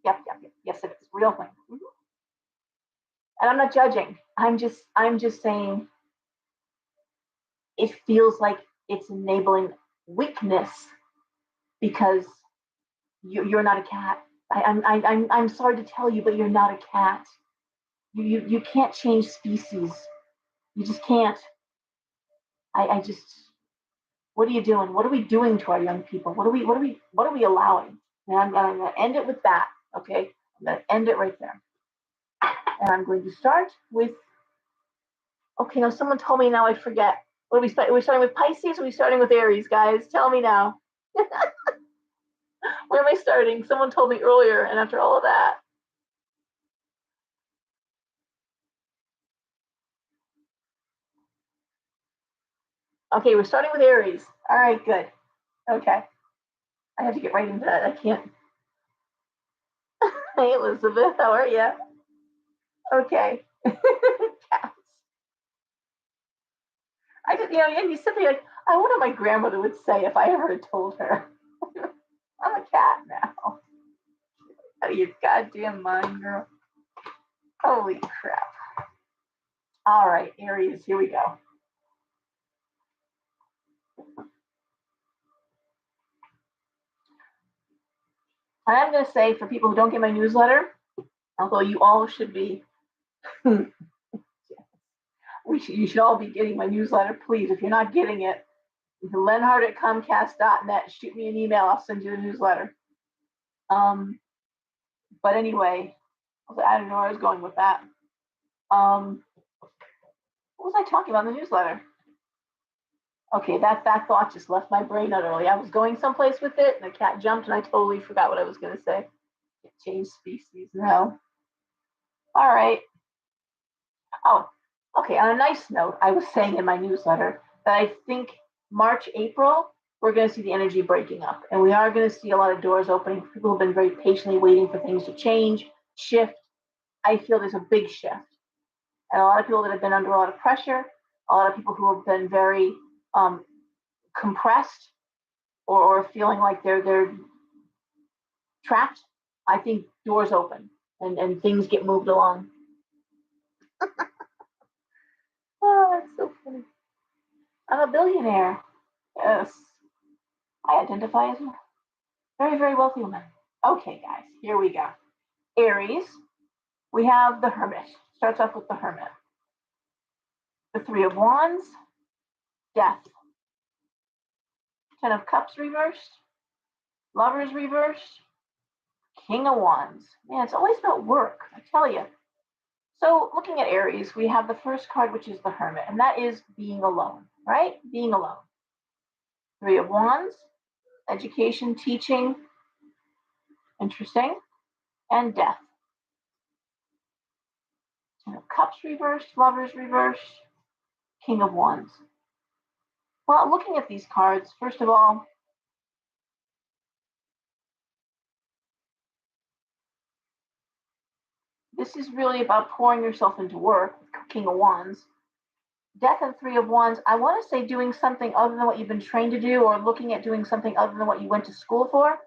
Yep. Yes, it is. Real thing. Mm-hmm. And I'm not judging. I'm just saying it feels like it's enabling weakness because you're not a cat. I'm sorry to tell you, but you're not a cat. You can't change species. You just can't. I just, What are you doing? What are we doing to our young people? What are we allowing? And I'm going to end it with that. Okay, I'm going to end it right there. And I'm going to start with. Okay, now someone told me. Now I forget. What are we starting? Are we starting with Pisces? Or are we starting with Aries, guys? Tell me now. Where am I starting? Someone told me earlier, and after all of that. Okay, we're starting with Aries. All right, good. Okay. I have to get right into that. I can't. Hey, Elizabeth, how are you? Okay. Cats. I just, and you simply like, I wonder what my grandmother would say if I ever had told her. I'm a cat now. Out of your goddamn mind, girl. Holy crap. All right, Aries, here we go. I'm going to say for people who don't get my newsletter, although you all should be, you should all be getting my newsletter, please. If you're not getting it, lenhart@comcast.net. Shoot me an email. I'll send you the newsletter. But anyway, I don't know where I was going with that. What was I talking about in the newsletter? Okay, that thought just left my brain utterly. I was going someplace with it, and the cat jumped, and I totally forgot what I was going to say. Change species, no. All right. Oh, okay. On a nice note, I was saying in my newsletter that I think March, April, we're going to see the energy breaking up, and we are going to see a lot of doors opening. People have been very patiently waiting for things to change, shift. I feel there's a big shift, and a lot of people that have been under a lot of pressure, a lot of people who have been very compressed or feeling like they're trapped. I think doors open and things get moved along. Oh, that's so funny. I'm a billionaire. Yes. I identify as a very, very wealthy woman. Okay, guys, here we go. Aries, we have the Hermit. Starts off with the Hermit. The Three of Wands, Death. Ten of Cups reversed, Lovers reversed, King of Wands. Man, it's always about work, I tell you. So looking at Aries, we have the first card, which is the Hermit, and that is being alone, right? Being alone. Three of Wands, education, teaching, interesting, and death. Ten of Cups reversed, Lovers reversed, King of Wands. Well, looking at these cards, first of all, this is really about pouring yourself into work, King of Wands. Death and Three of Wands, I want to say doing something other than what you've been trained to do, or looking at doing something other than what you went to school for,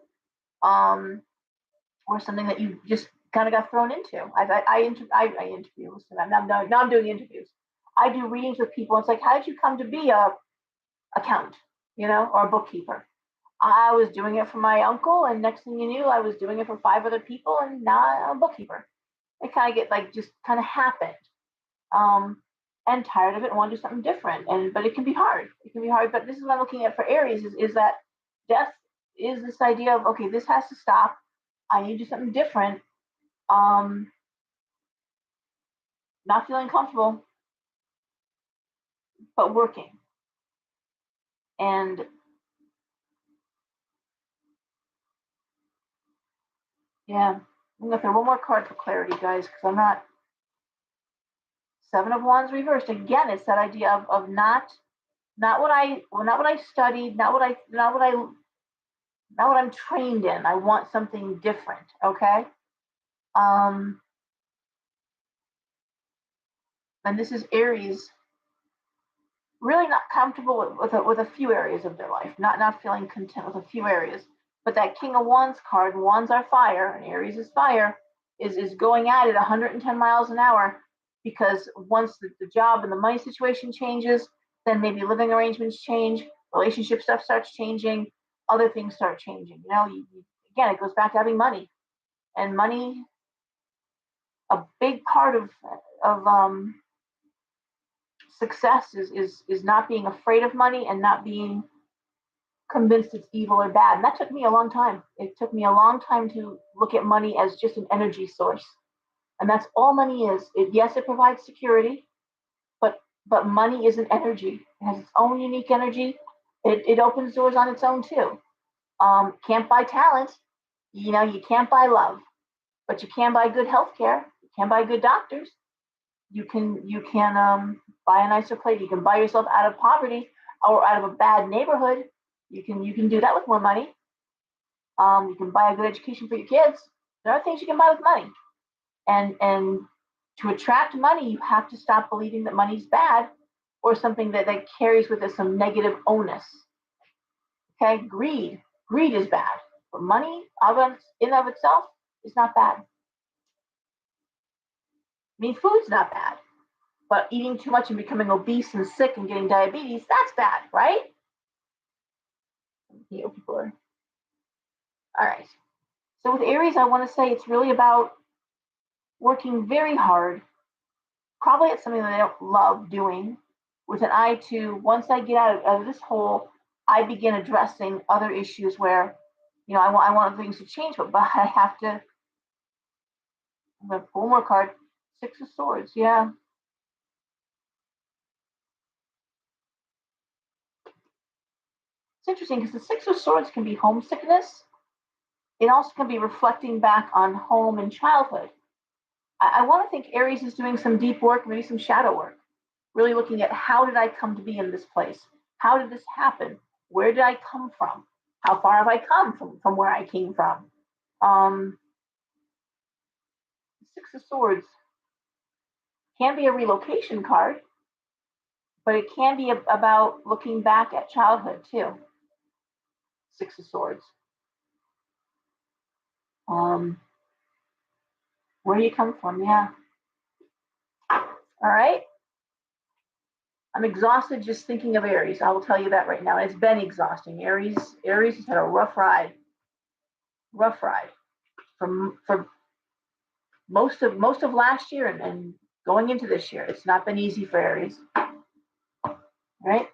or something that you just kind of got thrown into. I interview. Listen, now I'm doing interviews. I do readings with people. It's like, how did you come to be a accountant, or a bookkeeper? I was doing it for my uncle, and next thing you knew, I was doing it for 5 other people, and now I'm a bookkeeper. It kind of just kind of happened. And tired of it and want to do something different. But it can be hard. It can be hard. But this is what I'm looking at for Aries is that death is this idea of, okay, this has to stop. I need to do something different. Not feeling comfortable, but working. And yeah, I'm gonna throw one more card for clarity, guys, because I'm not. Seven of Wands reversed. Again, it's that idea of not what I studied, not what I'm trained in. I want something different. Okay. And this is Aries really not comfortable with a few areas of their life, not feeling content with a few areas. But that King of Wands card, Wands are fire, and Aries is fire, is going at it 110 miles an hour, because once the job and the money situation changes, then maybe living arrangements change, relationship stuff starts changing, other things start changing. Again, it goes back to having money, and money, a big part of success is not being afraid of money and not being convinced it's evil or bad. And that took me a long time. It took me a long time to look at money as just an energy source. And that's all money is. Yes, it provides security, but money is an energy. It has its own unique energy. It opens doors on its own too. Can't buy talent. You can't buy love, but you can buy good health care. You can buy good doctors. You can buy a nicer place. You can buy yourself out of poverty or out of a bad neighborhood. You can do that with more money. You can buy a good education for your kids. There are things you can buy with money. And to attract money, you have to stop believing that money's bad or something that carries with it some negative onus. Okay, greed is bad, but money in of itself is not bad. I mean, food's not bad, but eating too much and becoming obese and sick and getting diabetes, that's bad, right? People are. All right. So with Aries, I want to say it's really about working very hard. Probably it's something that I don't love doing, with an eye to once I get out of this hole, I begin addressing other issues where, I want things to change, but I have to. I'm going to pull more card. Six of Swords, yeah. It's interesting because the Six of Swords can be homesickness. It also can be reflecting back on home and childhood. I want to think Aries is doing some deep work, maybe some shadow work, really looking at how did I come to be in this place? How did this happen? Where did I come from? How far have I come from where I came from? Six of Swords can be a relocation card, but it can be about looking back at childhood too. Six of Swords. Where do you come from? Yeah. All right. I'm exhausted just thinking of Aries. I will tell you that right now. It's been exhausting. Aries has had a rough ride. Rough ride. For most of last year and going into this year. It's not been easy for Aries. Right?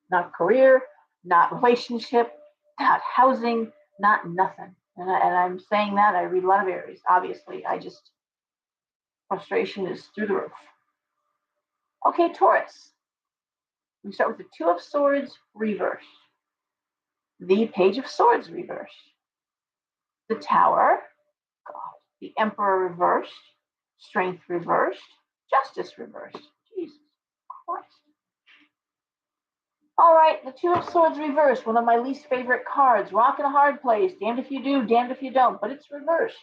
Not career, not relationship, not housing, not nothing. And I'm saying that. I read a lot of Aries. Obviously, frustration is through the roof. Okay, Taurus. We start with the Two of Swords reversed, the Page of Swords reversed, the Tower, God, the Emperor reversed, Strength reversed, Justice reversed. Jesus Christ. All right, the Two of Swords reversed, one of my least favorite cards. Rock and a hard place. Damned if you do, damned if you don't. But it's reversed.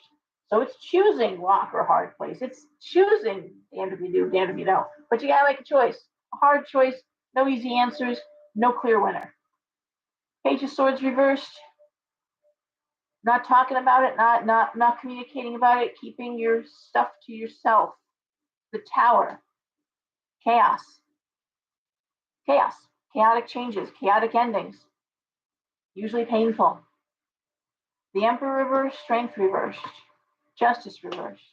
So it's choosing rock or hard place. It's choosing damned if you do, damned if you don't. But you gotta make a choice. A hard choice, no easy answers, no clear winner. Page of Swords reversed. Not talking about it, not communicating about it, keeping your stuff to yourself. The Tower. Chaos. Chaos. Chaotic changes, chaotic endings. Usually painful. The Emperor reversed, Strength reversed, Justice reversed.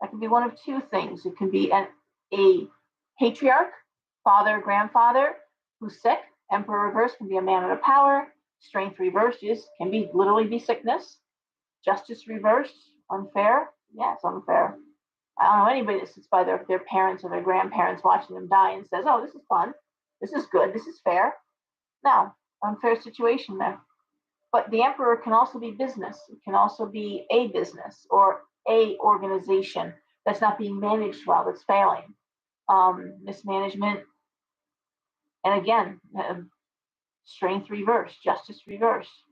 That can be one of two things. It can be a patriarch, father, grandfather, who's sick. Emperor reversed can be a man of power. Strength reversed can be literally be sickness. Justice reversed, unfair. Yeah, it's unfair. I don't know anybody that sits by their parents or their grandparents watching them die and says, oh, this is fun. This is good. This is fair. No, unfair situation there. But the Emperor can also be business. It can also be a business or a organization that's not being managed well, that's failing. Mismanagement. And again, Strength reversed, Justice reversed.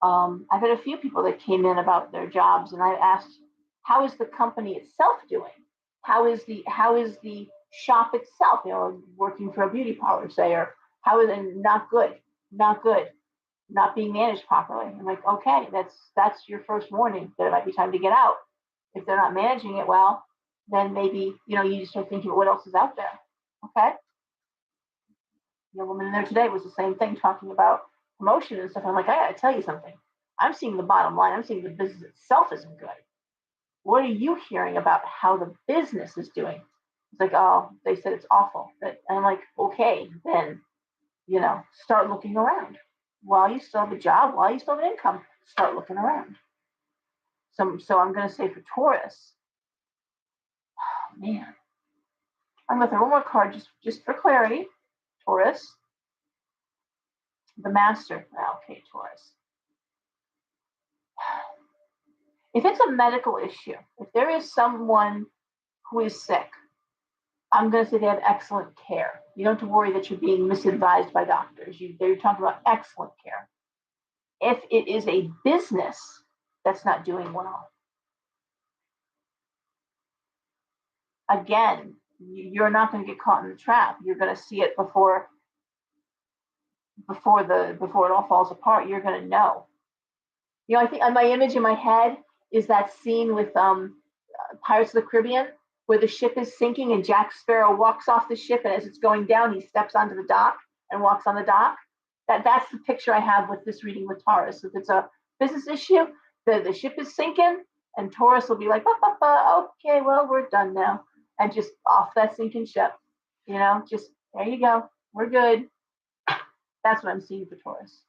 I've had a few people that came in about their jobs, and I asked, how is the company itself doing? How is the shop itself? Working for a beauty parlor, say, or how is it not good, not being managed properly? I'm like, okay, that's your first warning that it might be time to get out. If they're not managing it well, then maybe you just start thinking, what else is out there? Okay. The woman in there today was the same thing, talking about promotion and stuff. I'm like, I gotta tell you something. I'm seeing the bottom line. I'm seeing the business itself isn't good. What are you hearing about how the business is doing? It's like, oh, they said it's awful. And I'm like, okay, then, start looking around. while you still have a job, while you still have an income, start looking around. So I'm going to say for Taurus, oh man, I'm going to throw one more card just for clarity. Taurus, the Master. Okay, Taurus. If it's a medical issue, if there is someone who is sick, I'm going to say they have excellent care. You don't have to worry that you're being misadvised by doctors. They're talking about excellent care. If it is a business that's not doing well, again, you're not going to get caught in the trap. You're going to see it before it all falls apart. You're going to know. I think my image in my head is that scene with Pirates of the Caribbean where the ship is sinking and Jack Sparrow walks off the ship, and as it's going down, he steps onto the dock and walks on the dock. That's the picture I have with this reading with Taurus. If it's a business issue, the ship is sinking, and Taurus will be like, okay, well, we're done now, and just off that sinking ship. Just there you go, we're good. That's what I'm seeing for Taurus.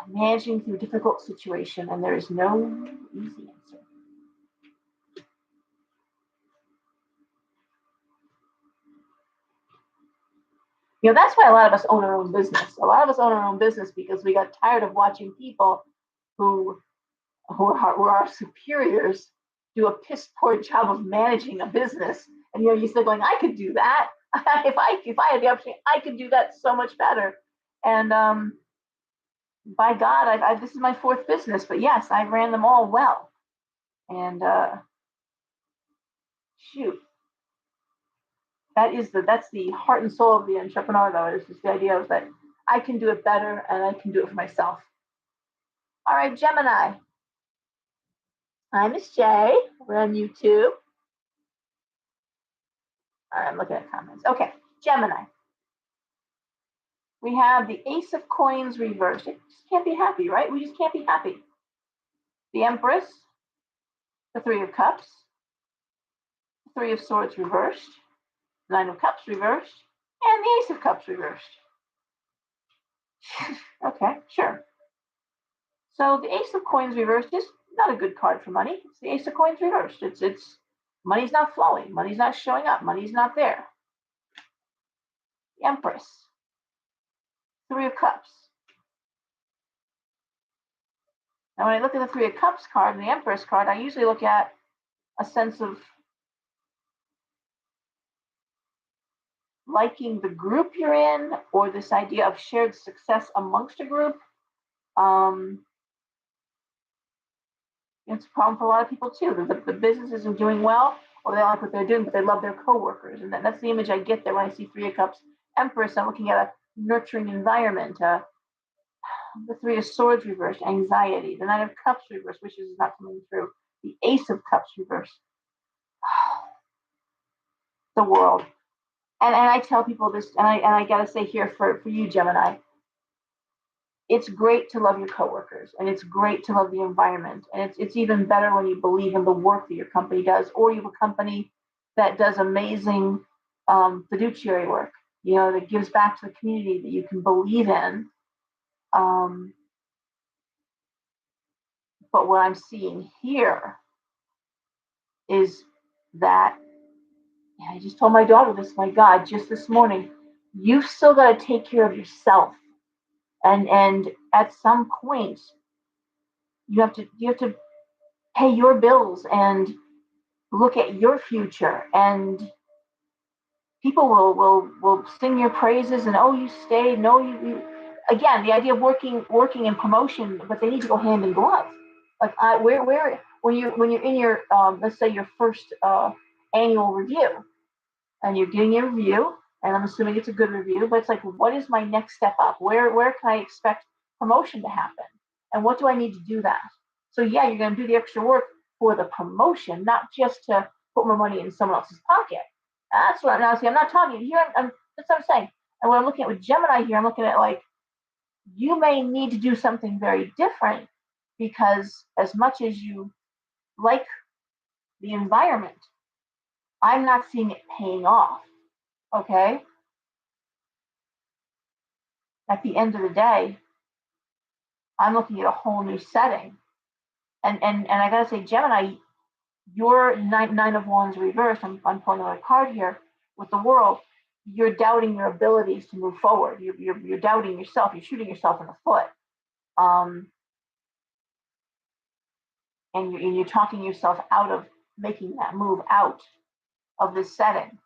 Managing through a difficult situation, and there is no easy answer. That's why a lot of us own our own business. A lot of us own our own business because we got tired of watching people who are our superiors do a piss poor job of managing a business. And you're still going, I could do that. if I had the opportunity, I could do that so much better. And by God, this is my fourth business, but yes, I ran them all well. And shoot, that's the heart and soul of the entrepreneur, though. It's just the idea of that I can do it better and I can do it for myself. All right, Gemini. Hi, Miss J. We're on YouTube. All right, I'm looking at comments. Okay, Gemini. We have the Ace of Coins reversed. It just can't be happy, right? We just can't be happy. The Empress, the Three of Cups, the Three of Swords reversed, Nine of Cups reversed, and the Ace of Cups reversed. Okay, sure. So the Ace of Coins reversed is not a good card for money. It's the Ace of Coins reversed. It's money's not flowing, money's not showing up, money's not there. The Empress, Three of Cups. Now, when I look at the Three of Cups card and the Empress card, I usually look at a sense of liking the group you're in, or this idea of shared success amongst a group. It's a problem for a lot of people too. The business isn't doing well, or they like what they're doing, but they love their coworkers, and that's the image I get there when I see Three of Cups, Empress. I'm looking at a nurturing environment. The Three of Swords reversed, anxiety. The Nine of Cups reversed, wishes is not coming through. The Ace of Cups reversed, the world. And I tell people this, and I gotta say here for you, Gemini, it's great to love your coworkers, and it's great to love the environment, and it's even better when you believe in the work that your company does, or you have a company that does amazing fiduciary work, that gives back to the community that you can believe in. But what I'm seeing here is that, I just told my daughter this, my God, just this morning, you've still got to take care of yourself. And at some point, you have to pay your bills and look at your future. And people will sing your praises and, oh, you stayed. No, you again, the idea of working and promotion, but they need to go hand in glove. Like where when you're in your let's say your first annual review, and you're getting your review, and I'm assuming it's a good review, but it's like, what is my next step up? Where can I expect promotion to happen? And what do I need to do that? So yeah, you're going to do the extra work for the promotion, not just to put more money in someone else's pocket. That's what I'm not saying. I'm not talking here. That's what I'm saying. And what I'm looking at with Gemini here, I'm looking at like, you may need to do something very different, because as much as you like the environment, I'm not seeing it paying off. Okay. at the end of the day, I'm looking at a whole new setting. And I gotta say, Gemini, your nine of wands reversed. I'm pulling another card here with the world. You're doubting your abilities to move forward. You're doubting yourself. You're shooting yourself in the foot. Um, and you're talking yourself out of making that move out of this setting.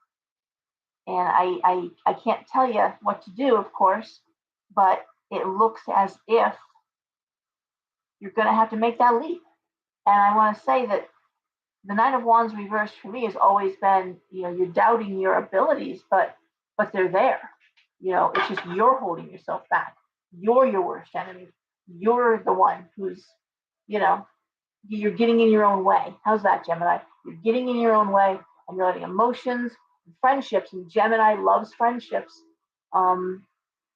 And I can't tell you what to do, of course, but it looks as if you're going to have to make that leap. And I want to say that the Nine of Wands reversed for me has always been, you're doubting your abilities, but they're there. It's just you're holding yourself back. You're your worst enemy. You're the one who's, you're getting in your own way. How's that, Gemini? You're getting in your own way, and you're letting emotions, friendships, and Gemini loves friendships. The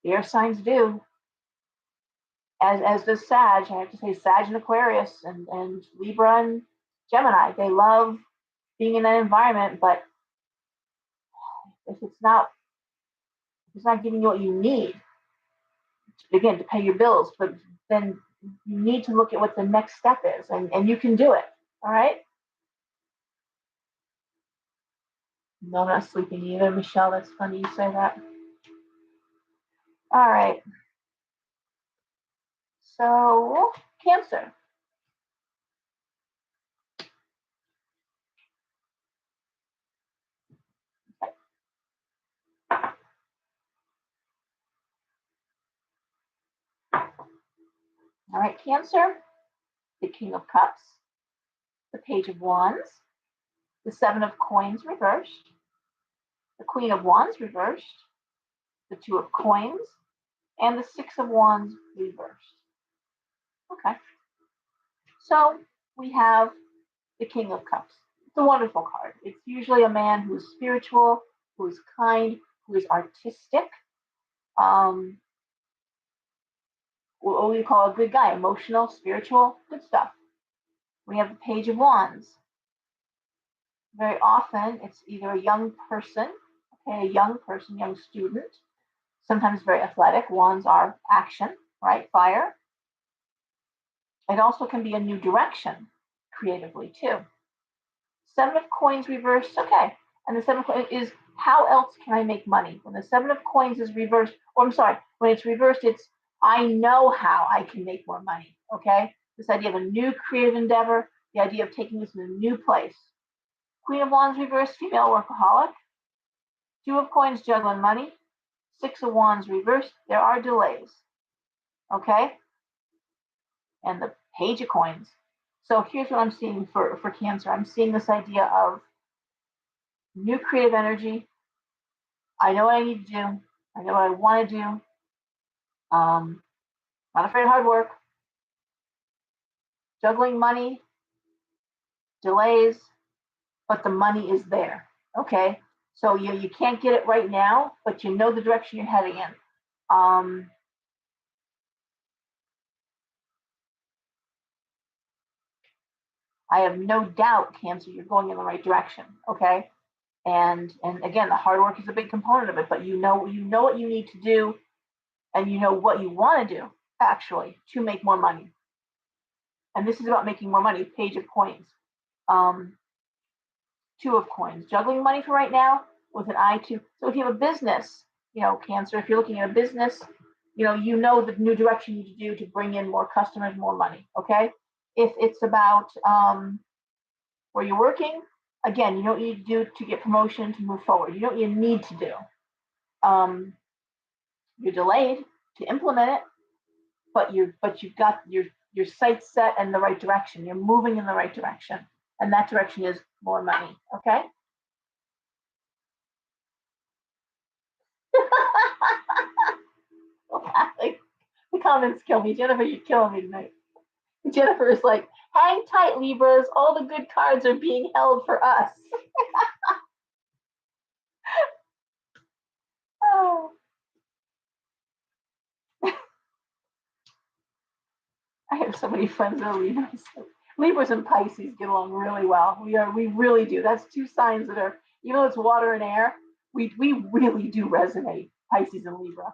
air signs do. As does Sag. I have to say Sag and Aquarius and Libra and Gemini. They love being in that environment, but if it's not giving you what you need, again, to pay your bills, but then you need to look at what the next step is, and you can do it. All right. No, I'm not sleeping either, Michelle. That's funny you say that. All right. So, Cancer. All right, Cancer. The King of Cups, the Page of Wands, the Seven of Coins reversed, the Queen of Wands reversed, the Two of Coins, and the Six of Wands reversed. Okay. So we have the King of Cups. It's a wonderful card. It's usually a man who's spiritual, who's kind, who is artistic. What we call a good guy, emotional, spiritual, good stuff. We have the Page of Wands. Very often, it's either a young person, okay, a young person, young student, sometimes very athletic. Wands are action, right? Fire. It also can be a new direction creatively, too. Seven of Coins reversed, okay. And the Seven of Coins is how else can I make money? When the Seven of Coins is reversed, or I'm sorry, when it's reversed, it's I know how I can make more money, okay? This idea of a new creative endeavor, the idea of taking this to a new place. Queen of Wands reversed, female workaholic. Two of Coins, juggling money. Six of Wands reversed, there are delays, okay? And the Page of Coins. So here's what I'm seeing for Cancer. I'm seeing this idea of new creative energy. I know what I need to do. I know what I want to do. Not afraid of hard work. Juggling money, delays, but the money is there. Okay. So you can't get it right now, but you know the direction you're heading in. I have no doubt, Cancer, you're going in the right direction. Okay. And again, the hard work is a big component of it, but you know what you need to do, and you know what you want to do actually to make more money. And this is about making more money. Page of Coins. Two of Coins. Juggling money for right now with an eye to. So if you have a business, Cancer, if you're looking at a business, you know the new direction you need to do to bring in more customers, more money. Okay. If it's about where you're working, again, you know what you need to do to get promotion, to move forward. You know what you need to do. You're delayed to implement it, but you've got your sights set in the right direction. You're moving in the right direction, and that direction is more money. Okay. The comments kill me. Jennifer, you're killing me tonight. Jennifer is like, hang tight, Libras. All the good cards are being held for us. Oh. I have so many friends that are Libras. Libras and Pisces get along really well. We really do. That's two signs that are, even though it's water and air, we really do resonate, Pisces and Libra.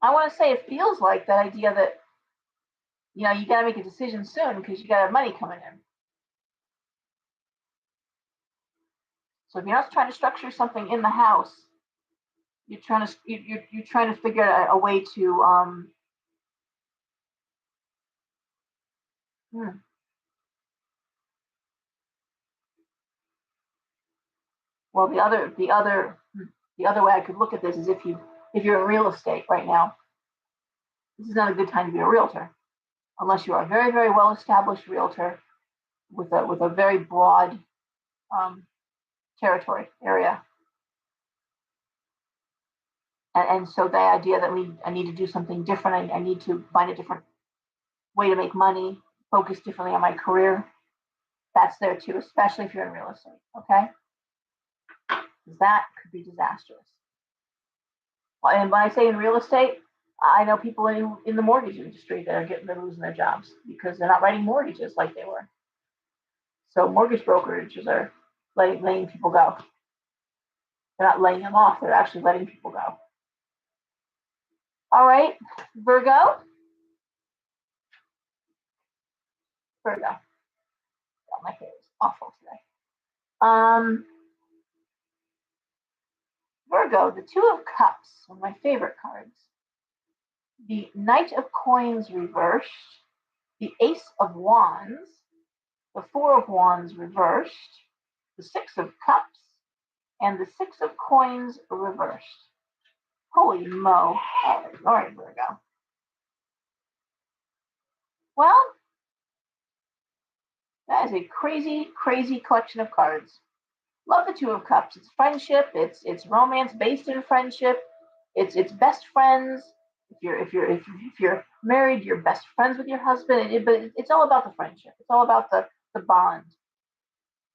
I want to say it feels like that idea that, you got to make a decision soon because you got to have money coming in. So if you're not trying to structure something in the house, you're trying to figure out a way to hmm, well, the other way I could look at this is if you're in real estate right now, this is not a good time to be a realtor unless you are a very, very well established realtor with a very broad um, territory area. And so the idea that I need to do something different, I need to find a different way to make money, focus differently on my career, that's there too, especially if you're in real estate, okay? Because that could be disastrous. And when I say in real estate, I know people in the mortgage industry that they're losing their jobs because they're not writing mortgages like they were. So mortgage brokerages are letting people go. They're not laying them off, they're actually letting people go. All right, Virgo. Virgo. Oh, my hair is awful today. Virgo, the Two of Cups, one of my favorite cards. The Knight of Coins reversed, the Ace of Wands, the Four of Wands reversed, the Six of Cups, and the Six of Coins reversed. Holy mo. All right, Virgo. Well, that is a crazy, crazy collection of cards. Love the Two of Cups. It's friendship. It's romance based in friendship. It's best friends. If you're married, you're best friends with your husband. But it's all about the friendship. It's all about the bond.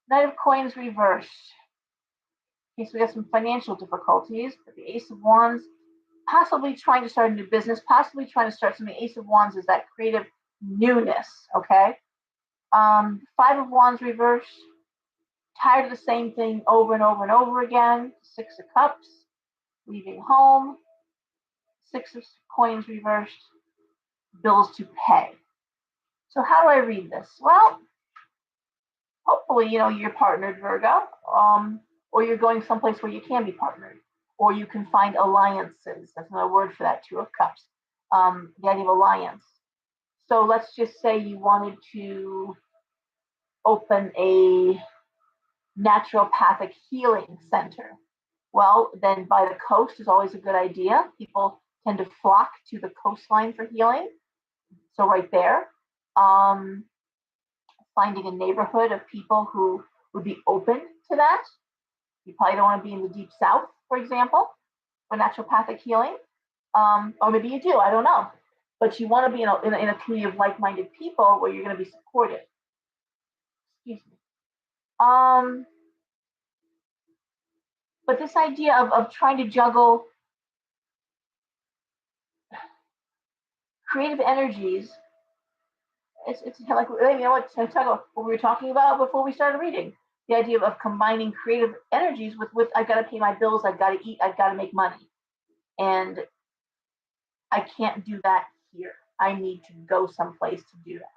Knight of Coins reversed. In case we got some financial difficulties, but the Ace of Wands, possibly trying to start a new business, possibly trying to start something. Ace of Wands is that creative newness. Okay. Five of Wands reversed. Tired of the same thing over and over and over again. Six of Cups, leaving home. Six of Coins reversed, bills to pay. So how do I read this? Well, hopefully, you're partnered, Virgo, or you're going someplace where you can be partnered, or you can find alliances. That's another word for that, Two of Cups. The idea of alliance. So let's just say you wanted to open a naturopathic healing center. Well, then by the coast is always a good idea. People tend to flock to the coastline for healing. So right there, finding a neighborhood of people who would be open to that. You probably don't want to be in the deep south, for example, for naturopathic healing. Or maybe you do, I don't know. But you want to be in a community of like-minded people where you're going to be supported. Excuse me. But this idea of trying to juggle creative energies, it's like, what we were talking about before we started reading. The idea of combining creative energies with I've got to pay my bills, I've got to eat, I've got to make money. And I can't do that here. I need to go someplace to do that.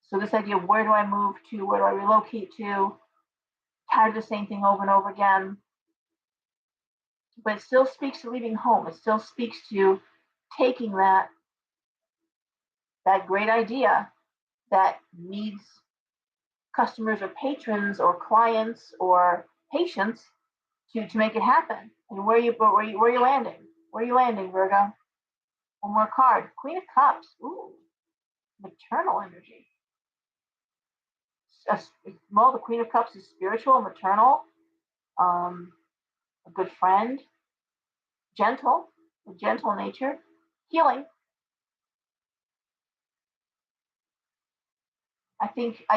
So this idea of where do I move to, where do I relocate to, tired of the same thing over and over again. But it still speaks to leaving home. It still speaks to taking that great idea that needs customers or patrons or clients or patients to make it happen. And where are you landing? Where are you landing, Virgo? One more card. Queen of Cups. Ooh, maternal energy. Well, the Queen of Cups is spiritual, maternal, a good friend, gentle, a gentle nature, healing. I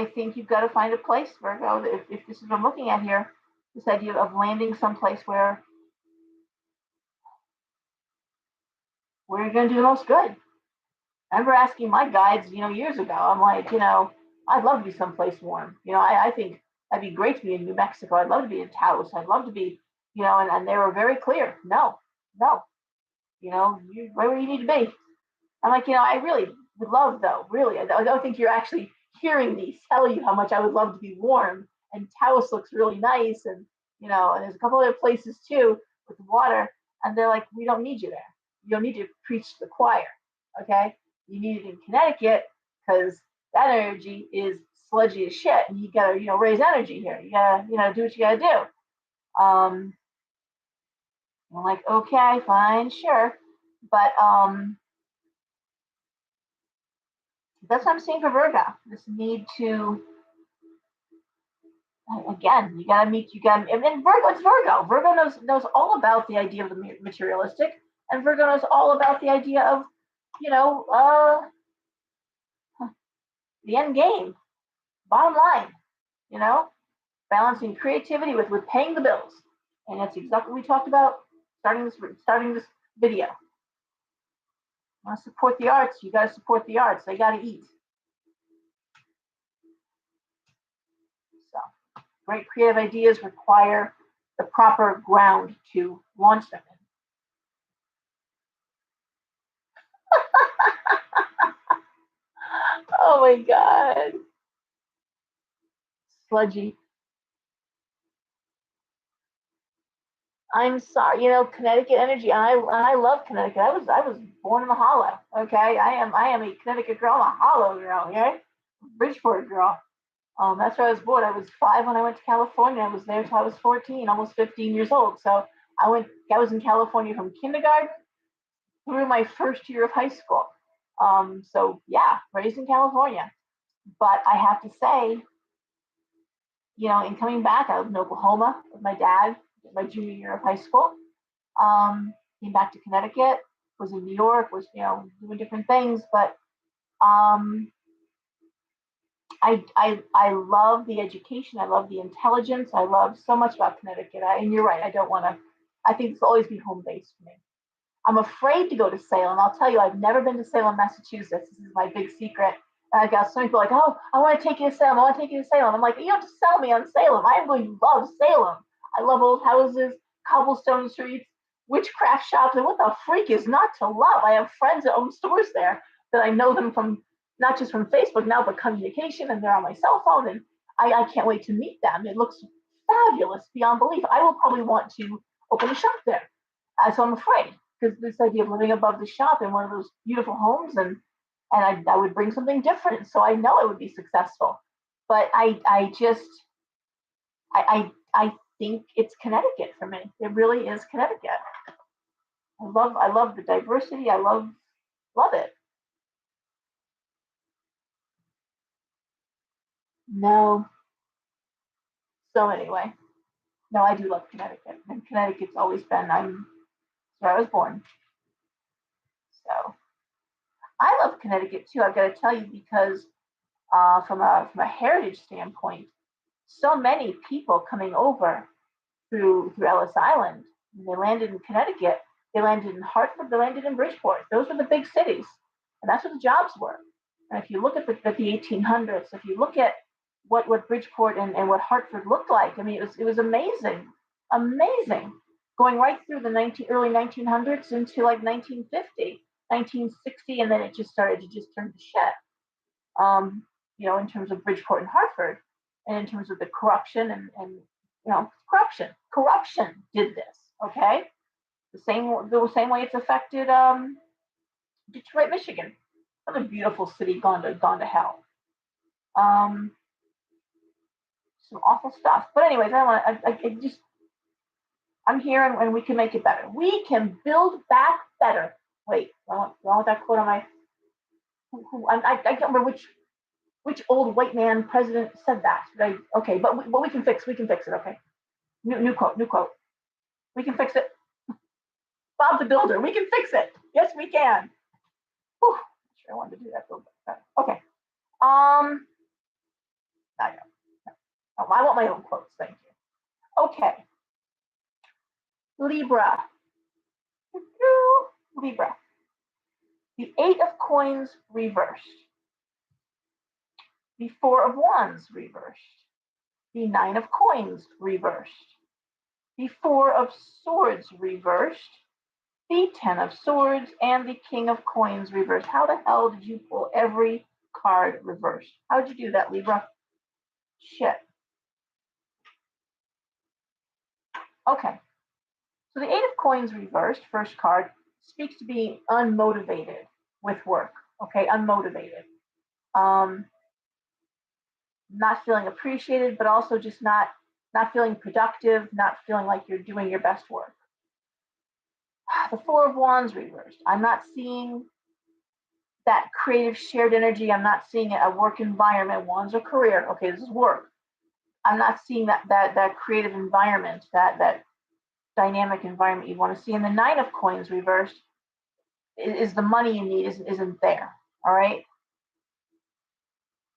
think you've got to find a place, Virgo. If this is what I'm looking at here, this idea of landing someplace where you're going to do the most good. I remember asking my guides, years ago. I'm like, I'd love to be someplace warm. I think that'd be great to be in New Mexico. I'd love to be in Taos. I'd love to be, and they were very clear. No, no. You're right where you need to be. I'm like, I really would love, though, really. I don't think you're actually hearing me tell you how much I would love to be warm. And Taos looks really nice. And there's a couple other places too with water. And they're like, we don't need you there. You don't need to preach to the choir. Okay. You need it in Connecticut because that energy is sludgy as shit. And you got to, raise energy here. You got to, do what you got to do. I'm like, okay, fine, sure. But that's what I'm seeing for Virgo. This need to, again, and then Virgo, it's Virgo. Virgo knows all about the idea of the materialistic, and Virgo knows all about the idea of, you know, uh, the end game, bottom line, you know, balancing creativity with paying the bills. And that's exactly what we talked about starting this video. You want to support the arts, you got to support the arts. They got to eat. So, great creative ideas require the proper ground to launch them in. Oh my God. Sludgy. I'm sorry, Connecticut energy. I love Connecticut. I was born in the Hollow. Okay, I am a Connecticut girl, a Hollow girl. Okay, Bridgeport girl. That's where I was born. I was 5 when I went to California. I was there till I was 14, almost 15 years old. So I was in California from kindergarten through my first year of high school. So yeah, raised in California. But I have to say, in coming back, I was in Oklahoma with my dad, my junior year of high school. Came back to Connecticut, was in New York, was doing different things, but um, I love the education, I love the intelligence, I love so much about Connecticut. And you're right, I don't want to. I think it's always be home base for me. I'm afraid to go to Salem. I'll tell you, I've never been to Salem, Massachusetts. This is my big secret. And I got so many people like, oh, I want to take you to Salem. I want to take you to Salem. I'm like, you don't have to sell me on Salem. I really love Salem. I love old houses, cobblestone streets, witchcraft shops. And what the freak is not to love? I have friends that own stores there that I know them from, not just from Facebook now, but communication, and they're on my cell phone. And I can't wait to meet them. It looks fabulous beyond belief. I will probably want to open a shop there. So I'm afraid because this idea of living above the shop in one of those beautiful homes, and I would bring something different, so I know it would be successful. But I think it's Connecticut for me. It really is Connecticut. I love the diversity. I love it. No. So anyway, no, I do love Connecticut, and Connecticut's always been. I'm where I was born, so I love Connecticut too. I've got to tell you because from a heritage standpoint, so many people coming over through Ellis Island. They landed in Connecticut. They landed in Hartford. They landed in Bridgeport. Those were the big cities, and that's where the jobs were. And if you look at the 1800s, if you look at what Bridgeport and what Hartford looked like, I mean, it was amazing, amazing, going right through the early 1900s into like 1950, 1960, and then it just started to just turn to shit. Um, in terms of Bridgeport and Hartford, and in terms of the corruption and corruption did this. Okay, the same way it's affected Detroit, Michigan, another beautiful city gone to hell. Um, some awful stuff. But anyways, I want I just I'm here and we can make it better. We can build back better. Wait, I want that quote on my. I can't remember which old white man president said that. Right? Okay, but we can fix it. Okay, new quote. We can fix it. Bob the Builder. We can fix it. Yes, we can. Whew, sure I wanted to do that a little bit better. Okay. I know. Oh, I want my own quotes. Thank you. Okay. Libra. Libra. The Eight of Coins reversed. The Four of Wands reversed. The Nine of Coins reversed. The Four of Swords reversed. the Ten of Swords, and the King of Coins reversed. How the hell did you pull every card reversed? How did you do that, Libra? Shit. Okay. So the Eight of Coins reversed, first card, speaks to being unmotivated with work. Okay, unmotivated. Not feeling appreciated, but also just not feeling productive, not feeling like you're doing your best work. The Four of Wands reversed. I'm not seeing that creative shared energy. I'm not seeing a work environment. Wands are career. Okay, this is work. I'm not seeing that creative environment, that dynamic environment you want to see. And the Nine of Coins reversed is the money you need isn't there. All right.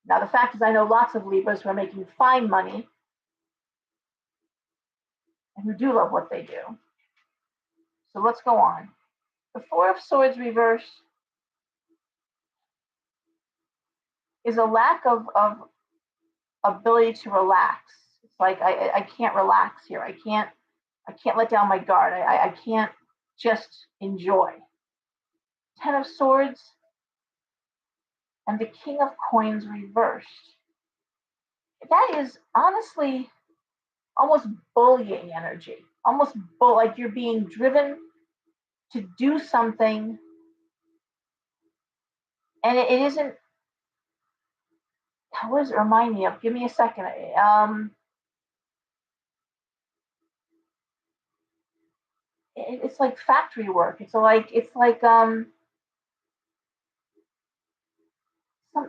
Now the fact is, I know lots of Libras who are making fine money and who do love what they do. So let's go on. The Four of Swords reverse is a lack of ability to relax. It's like I can't relax here. I can't let down my guard. I can't just enjoy. Ten of Swords and the King of Coins reversed. That is honestly almost bullying energy. Almost like you're being driven to do something, and it isn't. What does it remind me of? Give me a second. It's like factory work. It's like some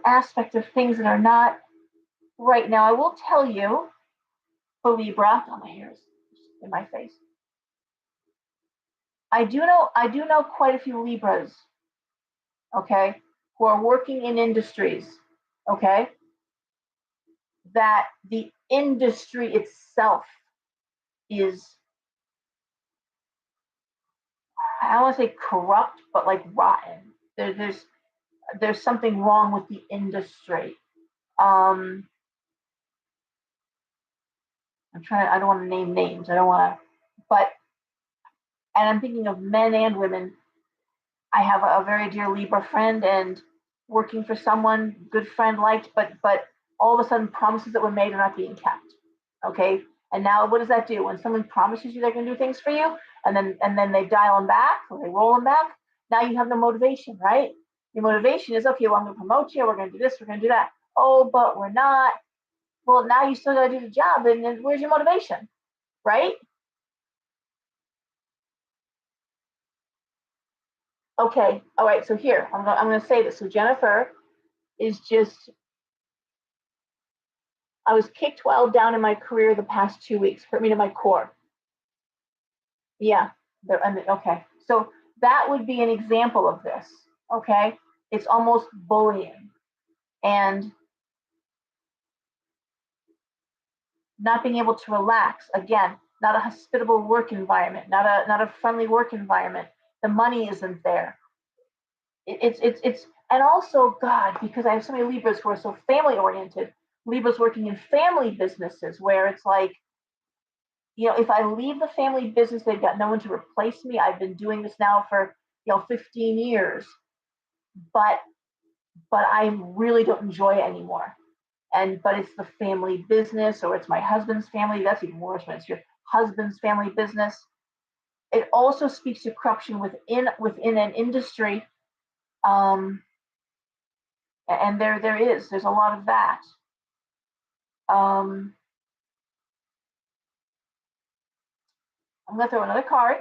aspect of things that are not right. Now I will tell you, for Libra, oh, my hair is in my face. I do know quite a few Libras, okay, who are working in industries, okay, that the industry itself is, I don't want to say corrupt, but like rotten. There's something wrong with the industry. I'm trying. I don't want to name names. I don't want to, but and I'm thinking of men and women. I have a very dear Libra friend, and working for someone, good friend liked, but all of a sudden promises that were made are not being kept. Okay, and now what does that do? When someone promises you they're going to do things for you, and then they dial them back or they roll them back, now you have no motivation, right? Your motivation is, okay, well, I'm going to promote you. We're going to do this. We're going to do that. Oh, but we're not. Well, now you still got to do the job, and then where's your motivation, right? Okay, all right. So here, I'm going to say this. So Jennifer is just, I was kicked well down in my career the past 2 weeks, hurt me to my core. Yeah, okay. So that would be an example of this, okay? It's almost bullying and not being able to relax. Again, not a hospitable work environment, not a friendly work environment. The money isn't there. It's and also, God, because I have so many Libras who are so family oriented, Libras working in family businesses where it's like, if I leave the family business, they've got no one to replace me. I've been doing this now for 15 years, but I really don't enjoy it anymore. But it's the family business, or it's my husband's family. That's even worse when it's your husband's family business. It also speaks to corruption within an industry, and there's a lot of that. I'm going to throw another card.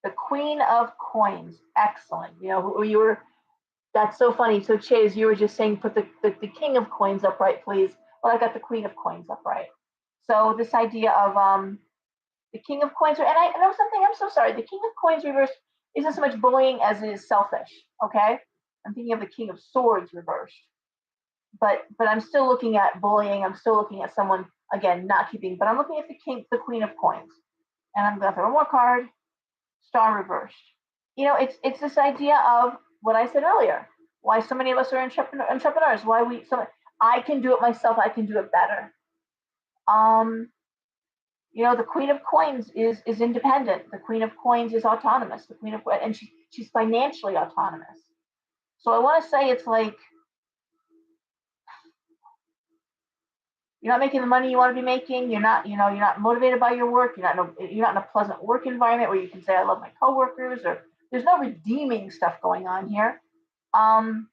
The Queen of Coins, excellent. Who you were. That's so funny. So Chase, you were just saying put the King of Coins upright, please. Well, I got the Queen of Coins upright. So this idea of the King of Coins, and I know something. I'm so sorry. The King of Coins reversed isn't so much bullying as it is selfish. Okay, I'm thinking of the King of Swords reversed, but I'm still looking at bullying. I'm still looking at someone again not keeping. But I'm looking at the Queen of Coins, and I'm going to throw one more card. Star reversed. It's this idea of what I said earlier. Why so many of us are entrepreneurs? Why I can do it myself. I can do it better. The Queen of Coins is independent. The Queen of Coins is autonomous. The Queen of and she's financially autonomous. So I want to say it's like you're not making the money you want to be making. You're not motivated by your work. You're not in a pleasant work environment where you can say I love my coworkers, or there's no redeeming stuff going on here. Um,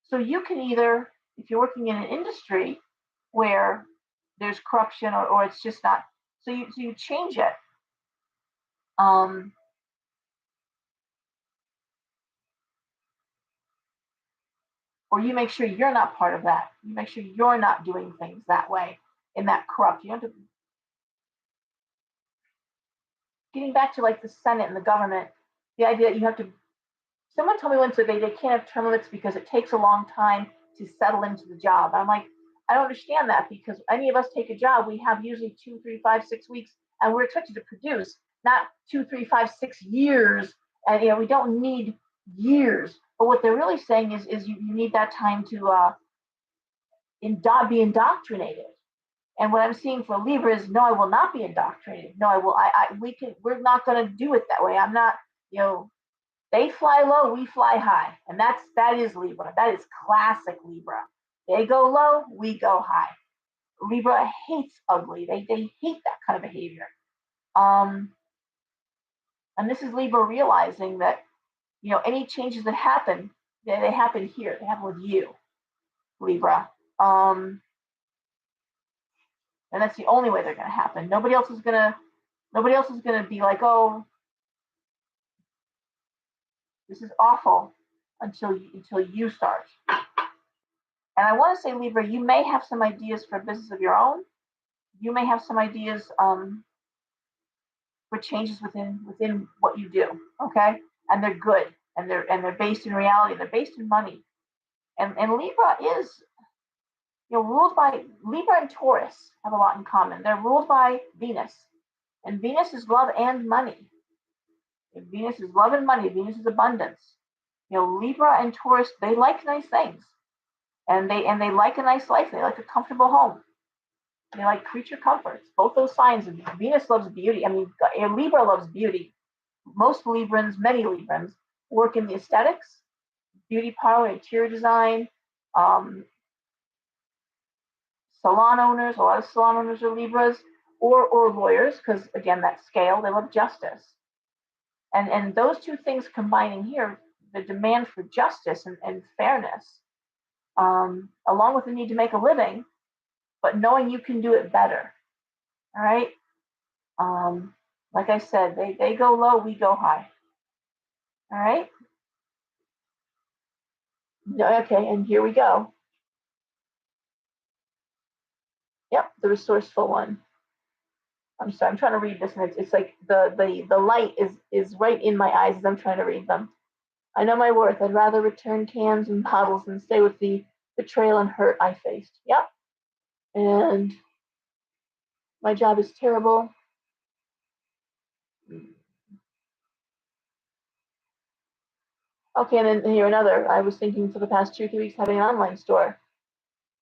so you can either, if you're working in an industry where there's corruption, or it's just not, so you change it. Um, or you make sure you're not part of that. You make sure you're not doing things that way in that corrupt. You have to, getting back to like the Senate and the government, the idea that you have to, someone told me once that they can't have term limits because it takes a long time to settle into the job. I'm like, I don't understand that, because any of us take a job, we have usually 2, 3, 5, 6 weeks, and we're expected to produce, not 2, 3, 5, 6 years. And we don't need years. But what they're really saying is you need that time to be indoctrinated. And what I'm seeing for Libra is, no, I will not be indoctrinated. No, I will. We're not going to do it that way. I'm not. They fly low, we fly high, and that is Libra. That is classic Libra. They go low, we go high. Libra hates ugly. They hate that kind of behavior. And this is Libra realizing that any changes that happen, they happen here. They happen with you, Libra. And that's the only way they're going to happen. Nobody else is going to be like, oh, this is awful, until you start. And I want to say, Libra, you may have some ideas for a business of your own. You may have some ideas for changes within what you do. Okay, and they're good, and they're based in reality. They're based in money. And Libra is ruled by, Libra and Taurus have a lot in common. They're ruled by Venus, and Venus is love and money. Venus is love and money. Venus is abundance. Libra and Taurus, they like nice things, and they like a nice life. They like a comfortable home. They like creature comforts. Both those signs. Venus loves beauty. I mean, Libra loves beauty. Many Librans work in the aesthetics, beauty parlor, interior design, salon owners. A lot of salon owners are Libras, or lawyers, because again, that scale. They love justice, and those two things combining here, the demand for justice and fairness, along with the need to make a living, but knowing you can do it better. All right. Like I said, they go low, we go high. All right. Okay, and here we go. Yep, the resourceful one. I'm sorry, I'm trying to read this, and it's like the light is right in my eyes as I'm trying to read them. I know my worth. I'd rather return cans and bottles than stay with the betrayal and hurt I faced. Yep. And my job is terrible. Okay, and then here another. I was thinking for the past 2 or 3 weeks having an online store,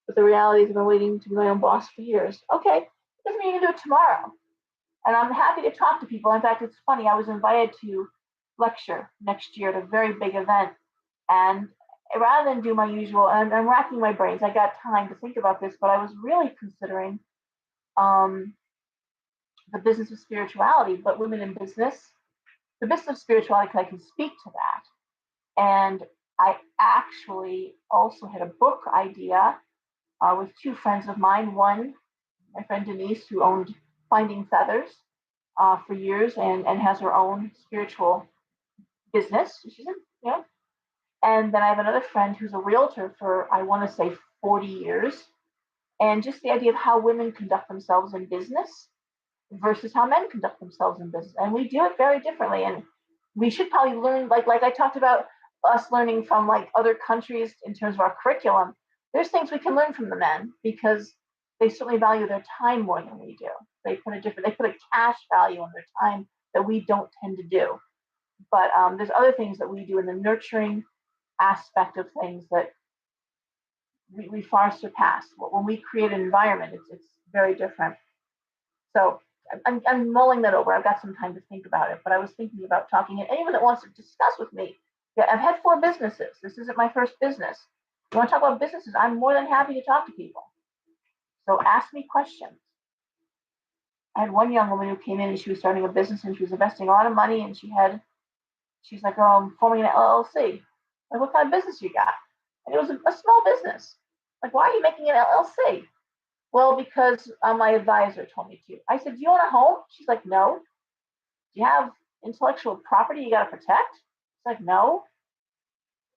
but the reality is I've been waiting to be my own boss for years. Okay, it doesn't mean you can do it tomorrow. And I'm happy to talk to people. In fact, it's funny. I was invited to lecture next year at a very big event, and rather than do my usual, and I'm racking my brains. I got time to think about this, but I was really considering the business of spirituality, but women in business, the business of spirituality, because I can speak to that. And I actually also had a book idea with 2 friends of mine. One, my friend Denise, who owned Finding Feathers for years, and has her own spiritual business. She's in, And then I have another friend who's a realtor for, I want to say, 40 years. And just the idea of how women conduct themselves in business versus how men conduct themselves in business. And we do it very differently. And we should probably learn, like I talked about us learning from like other countries in terms of our curriculum. There's things we can learn from the men, because they certainly value their time more than we do. They put a cash value on their time that we don't tend to do. But there's other things that we do in the nurturing aspect of things that we far surpass. When we create an environment, it's very different. So I'm mulling that over. I've got some time to think about it, but I was thinking about talking. And anyone that wants to discuss with me, yeah, I've had 4 businesses. This isn't my first business. You want to talk about businesses? I'm more than happy to talk to people. So ask me questions. I had one young woman who came in and she was starting a business and she was investing a lot of money and she's like, oh, I'm forming an LLC. Like, what kind of business you got? And it was a small business. Like, why are you making an LLC? Well, because my advisor told me to. I said, do you own a home? She's like, no. Do you have intellectual property you got to protect? It's like, no.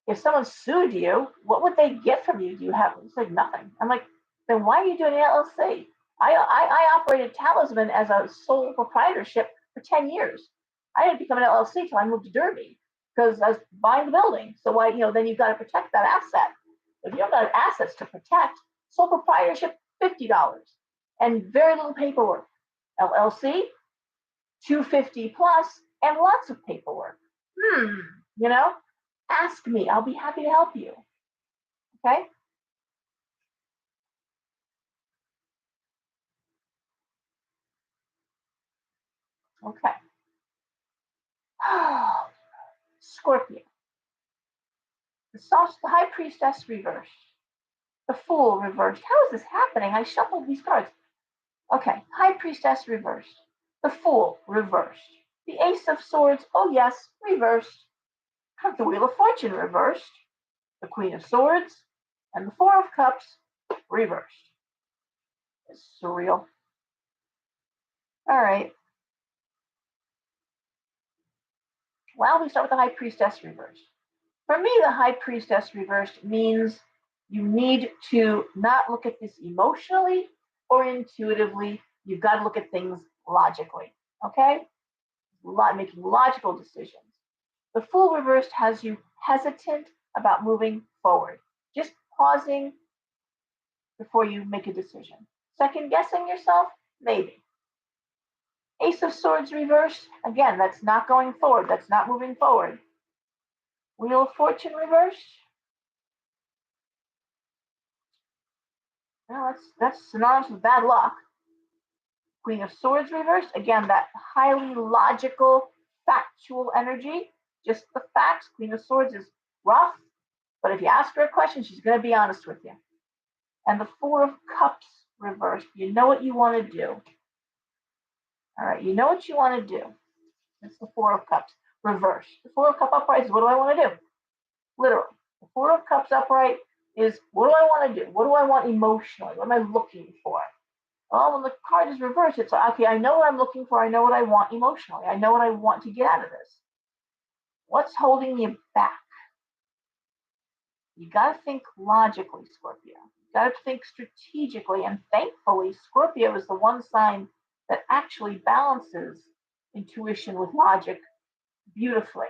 If someone sued you, what would they get from you? Do you have? It's like nothing. I'm like, then why are you doing an LLC? I operated Talisman as a sole proprietorship for 10 years. I didn't become an LLC until I moved to Derby because I was buying the building. So why, then you've got to protect that asset. If you don't got assets to protect, sole proprietorship, $50 and very little paperwork. LLC, $250 plus and lots of paperwork. You know, ask me. I'll be happy to help you. Okay. Okay. Scorpio. The High Priestess reversed. The Fool reversed. How is this happening? I shuffled these cards. Okay. High Priestess reversed. The Fool reversed. The Ace of Swords, oh yes, reversed. The Wheel of Fortune reversed. The Queen of Swords. And the Four of Cups reversed. It's surreal. All right. Well, we start with the High Priestess reversed. For me, the High Priestess reversed means you need to not look at this emotionally or intuitively. You've got to look at things logically. Okay? Making logical decisions. The Fool reversed has you hesitant about moving forward, just pausing before you make a decision. Second guessing yourself? Maybe. Ace of Swords reversed, again, that's not going forward, that's not moving forward. Wheel of Fortune reversed. Well, that's synonymous with bad luck. Queen of Swords reversed, again, that highly logical, factual energy, just the facts. Queen of Swords is rough, but if you ask her a question, she's going to be honest with you. And the Four of Cups reversed. You know what you want to do. All right, you know what you want to do. It's the Four of Cups reversed. The Four of Cups upright is what do I want to do? Literally. The Four of Cups upright is what do I want to do? What do I want emotionally? What am I looking for? Oh, when the card is reversed, it's like, okay, I know what I'm looking for. I know what I want emotionally. I know what I want to get out of this. What's holding you back? You got to think logically, Scorpio. You got to think strategically. And thankfully, Scorpio is the one sign that actually balances intuition with logic beautifully.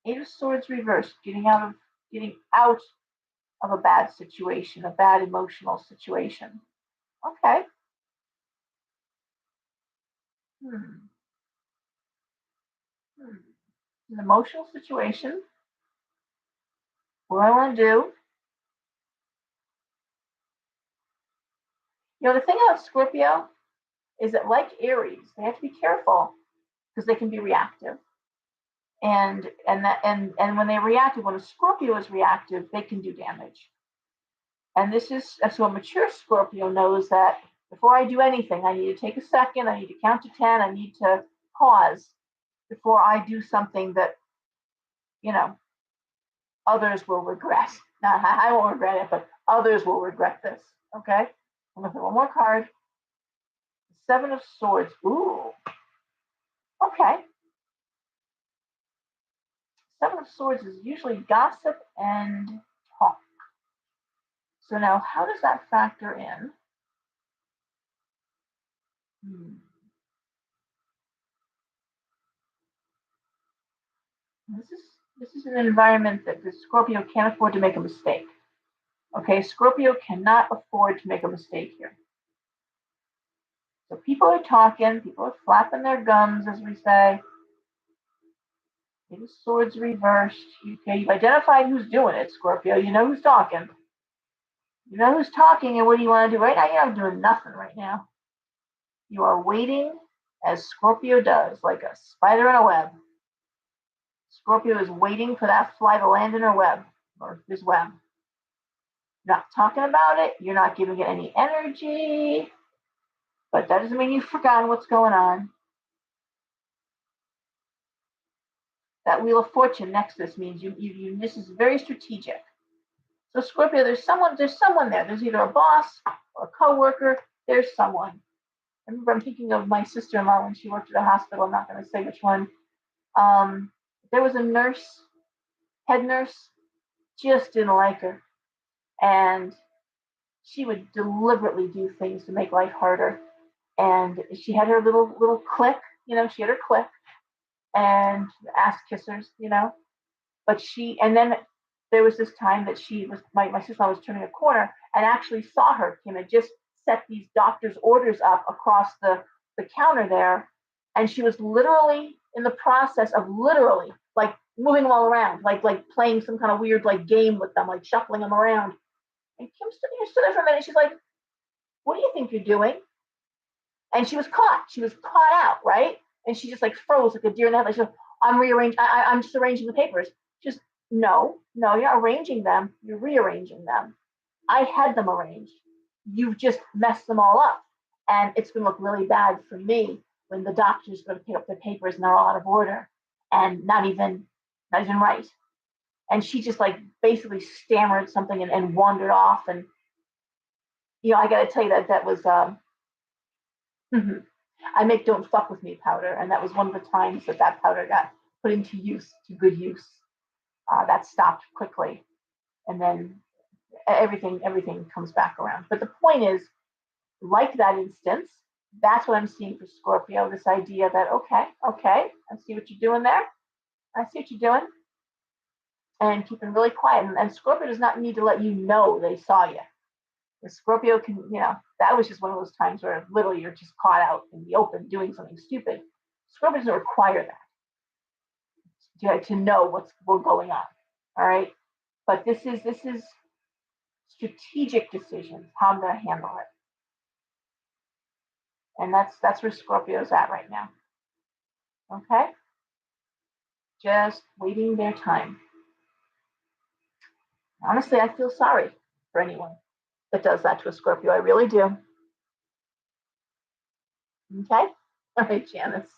Eight of Swords reversed, getting out of a bad situation, a bad emotional situation. Okay. Hmm. An emotional situation. What do I want to do? The thing about Scorpio is that, like Aries, they have to be careful because they can be reactive. And when they reactive, when a Scorpio is reactive, they can do damage. And this is so a mature Scorpio knows that before I do anything, I need to take a second, I need to count to 10, I need to pause before I do something that, others will regret. Now, I won't regret it, but others will regret this. Okay? I'm going to put one more card. Seven of Swords. Ooh. Okay. Seven of Swords is usually gossip and talk. So now, how does that factor in? This is an environment that the Scorpio can't afford to make a mistake. Okay, Scorpio cannot afford to make a mistake here. So people are talking, people are flapping their gums, as we say. The Swords reversed. Okay, you've identified who's doing it, Scorpio. You know who's talking. You know who's talking, and what do you want to do right now? You're not doing nothing right now. You are waiting as Scorpio does, like a spider in a web. Scorpio is waiting for that fly to land in her web, or his web. You're not talking about it. You're not giving it any energy. But that doesn't mean you've forgotten what's going on. That Wheel of Fortune next to this means this is very strategic. So Scorpio, there's someone there. There's either a boss or a coworker. There's someone. I remember I'm thinking of my sister-in-law when she worked at a hospital. I'm not going to say which one. There was a nurse, head nurse, just didn't like her. And she would deliberately do things to make life harder. And she had her little clique, she had her clique and ass kissers, But and then there was this time that my sister was turning a corner and actually saw her. Kim had just set these doctor's orders up across the counter there. And she was literally in the process of literally like moving them all around, like playing some kind of weird like game with them, like shuffling them around. And Kim stood there for a minute. She's like, "What do you think you're doing?" And she was caught. She was caught out, right? And she just like froze like a deer in the headlights. She's like, "I'm rearranging. I'm just arranging the papers." Just no, you're not arranging them. You're rearranging them. I had them arranged. You've just messed them all up, and it's going to look really bad for me when the doctor's going to pick up the papers and they're all out of order and not even right. And she just like basically stammered something and wandered off. And I got to tell you that was I make "Don't Fuck With Me" powder, and that was one of the times that powder got put into good use. That stopped quickly, and then everything comes back around. But the point is, like that instance, that's what I'm seeing for Scorpio. This idea that okay, I see what you're doing there. I see what you're doing, and keeping really quiet. And Scorpio does not need to let you know they saw you. The Scorpio can, that was just one of those times where literally you're just caught out in the open doing something stupid. Scorpio doesn't require that to know what's going on. All right, but this is strategic decisions, how I'm going to handle it, and that's where Scorpio's at right now. Okay, just waiting their time. Honestly, I feel sorry for anyone that does that to a Scorpio. I really do. Okay, all right, Janice.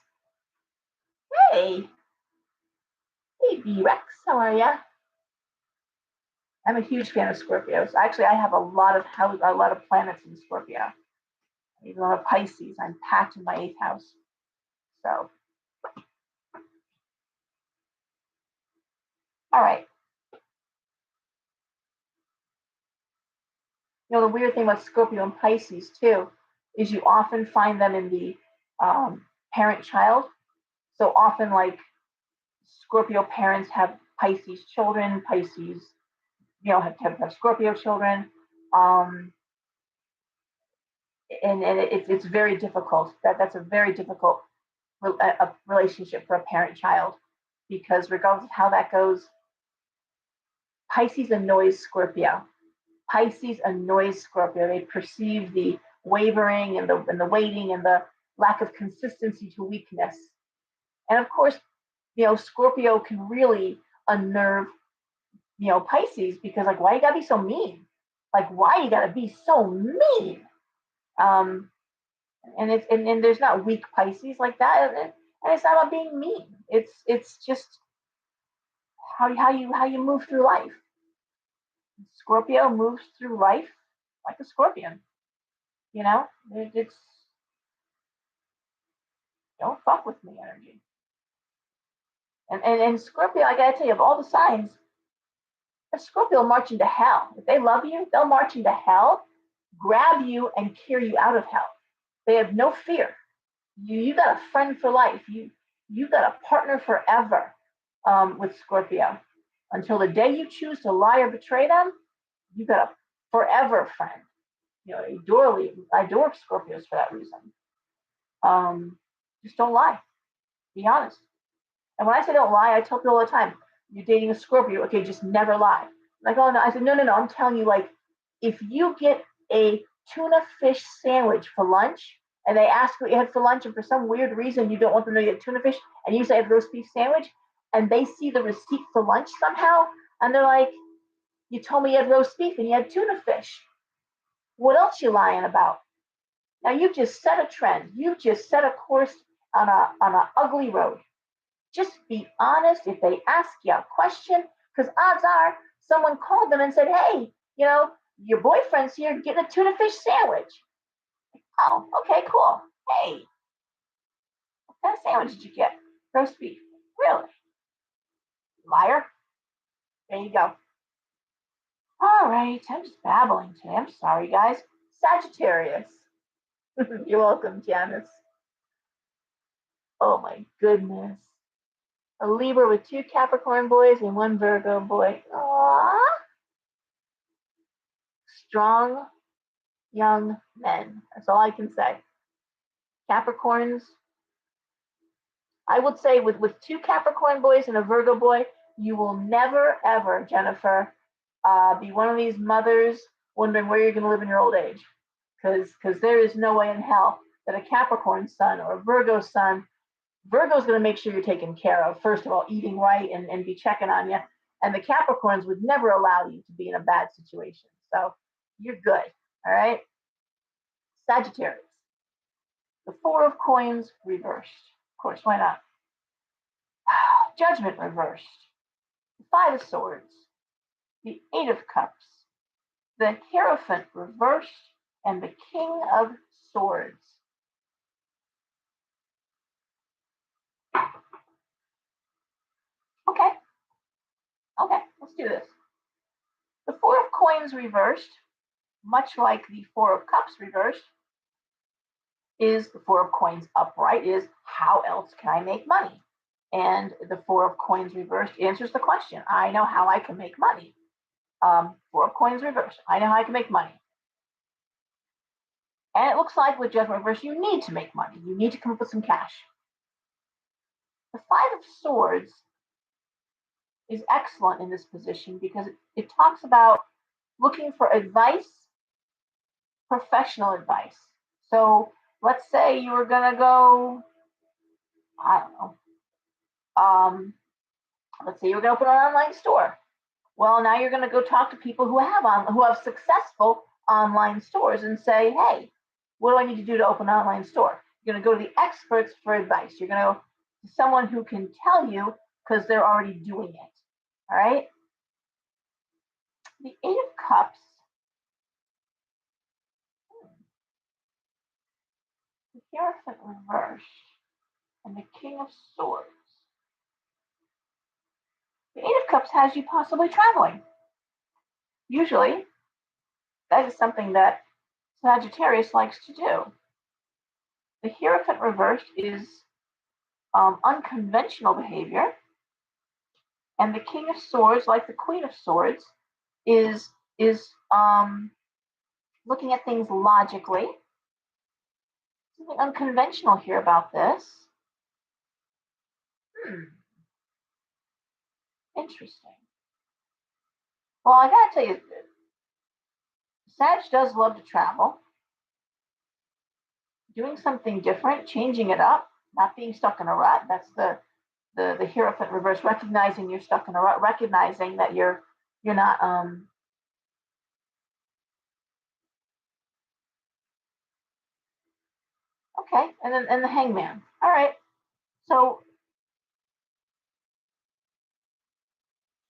Hey, B-Rex, how are ya? I'm a huge fan of Scorpios. Actually, I have a lot of planets in Scorpio. Even though I'm a Pisces, I'm packed in my 8th house. So, all right. The weird thing about Scorpio and Pisces too is you often find them in the parent-child. So often, like Scorpio parents have Pisces children. Pisces, have Scorpio children. And it's very difficult. That's a very difficult a relationship for a parent-child, because regardless of how that goes, Pisces annoys Scorpio. Pisces annoys Scorpio. They perceive the wavering and the waiting and the lack of consistency to weakness. And of course, Scorpio can really unnerve, Pisces, because like, why you gotta be so mean? Like, why you gotta be so mean? And it's and there's not weak Pisces like that, and it's not about being mean. It's just how you move through life. Scorpio moves through life like a scorpion. It's don't fuck with me energy. And Scorpio, I gotta tell you, of all the signs, a Scorpio will march into hell. If they love you, they'll march into hell, grab you, and carry you out of hell. They have no fear. You got a friend for life. You got a partner forever with Scorpio. Until the day you choose to lie or betray them, you got a forever friend. I adore Scorpios for that reason. Just don't lie. Be honest. And when I say don't lie, I tell people all the time, you're dating a Scorpio, okay, just never lie. Like, oh no, I said, no, I'm telling you, like, if you get a tuna fish sandwich for lunch, and they ask what you had for lunch, and for some weird reason you don't want them to get tuna fish, and you say I have roast beef sandwich, and they see the receipt for lunch somehow, and they're like, you told me you had roast beef and you had tuna fish. What else you lying about? Now you've just set a trend. You've just set a course on a ugly road. Just be honest if they ask you a question, because odds are someone called them and said, hey, your boyfriend's here getting a tuna fish sandwich. Oh, okay, cool. Hey, what kind of sandwich did you get? Roast beef. Really? Liar. There you go. All right, I'm just babbling today. I'm sorry, guys. Sagittarius. You're welcome, Janice. Oh my goodness. A Libra with 2 Capricorn boys and 1 Virgo boy. Aww. Strong young men. That's all I can say. Capricorns. I would say with 2 Capricorn boys and a Virgo boy, you will never, ever, Jennifer, be one of these mothers wondering where you're going to live in your old age. Because there is no way in hell that a Capricorn son or a Virgo son, Virgo's going to make sure you're taken care of, first of all, eating right and be checking on you. And the Capricorns would never allow you to be in a bad situation. So you're good. All right. Sagittarius. The 4 of coins reversed. Of course, why not? Judgment reversed. The 5 of swords. The 8 of cups. The Hierophant reversed. And the King of swords. Okay, let's do this. The 4 of coins reversed, much like the 4 of cups reversed, is the 4 of coins upright, is how else can I make money? And the 4 of coins reversed answers the question. I know how I can make money. 4 of coins reversed. I know how I can make money. And it looks like with judgment reversed, you need to make money. You need to come up with some cash. The 5 of swords is excellent in this position because it talks about looking for advice, professional advice. So let's say you were going to go, I don't know, let's say you were going to open an online store. Well, now you're going to go talk to people who have successful online stores and say, hey, what do I need to do to open an online store? You're going to go to the experts for advice. You're going to go to someone who can tell you because they're already doing it. All right. The 8 of cups. The Hierophant reversed and the King of swords. The 8 of cups has you possibly traveling. Usually, that is something that Sagittarius likes to do. The Hierophant reversed is unconventional behavior. And the King of Swords, like the Queen of Swords, is looking at things logically. Something unconventional here about this. Interesting. Well, I gotta tell you, Sag does love to travel. Doing something different, changing it up, not being stuck in a rut. That's the Hierophant reverse, recognizing you're stuck in a rut, recognizing that you're not okay, and then the Hangman. All right. So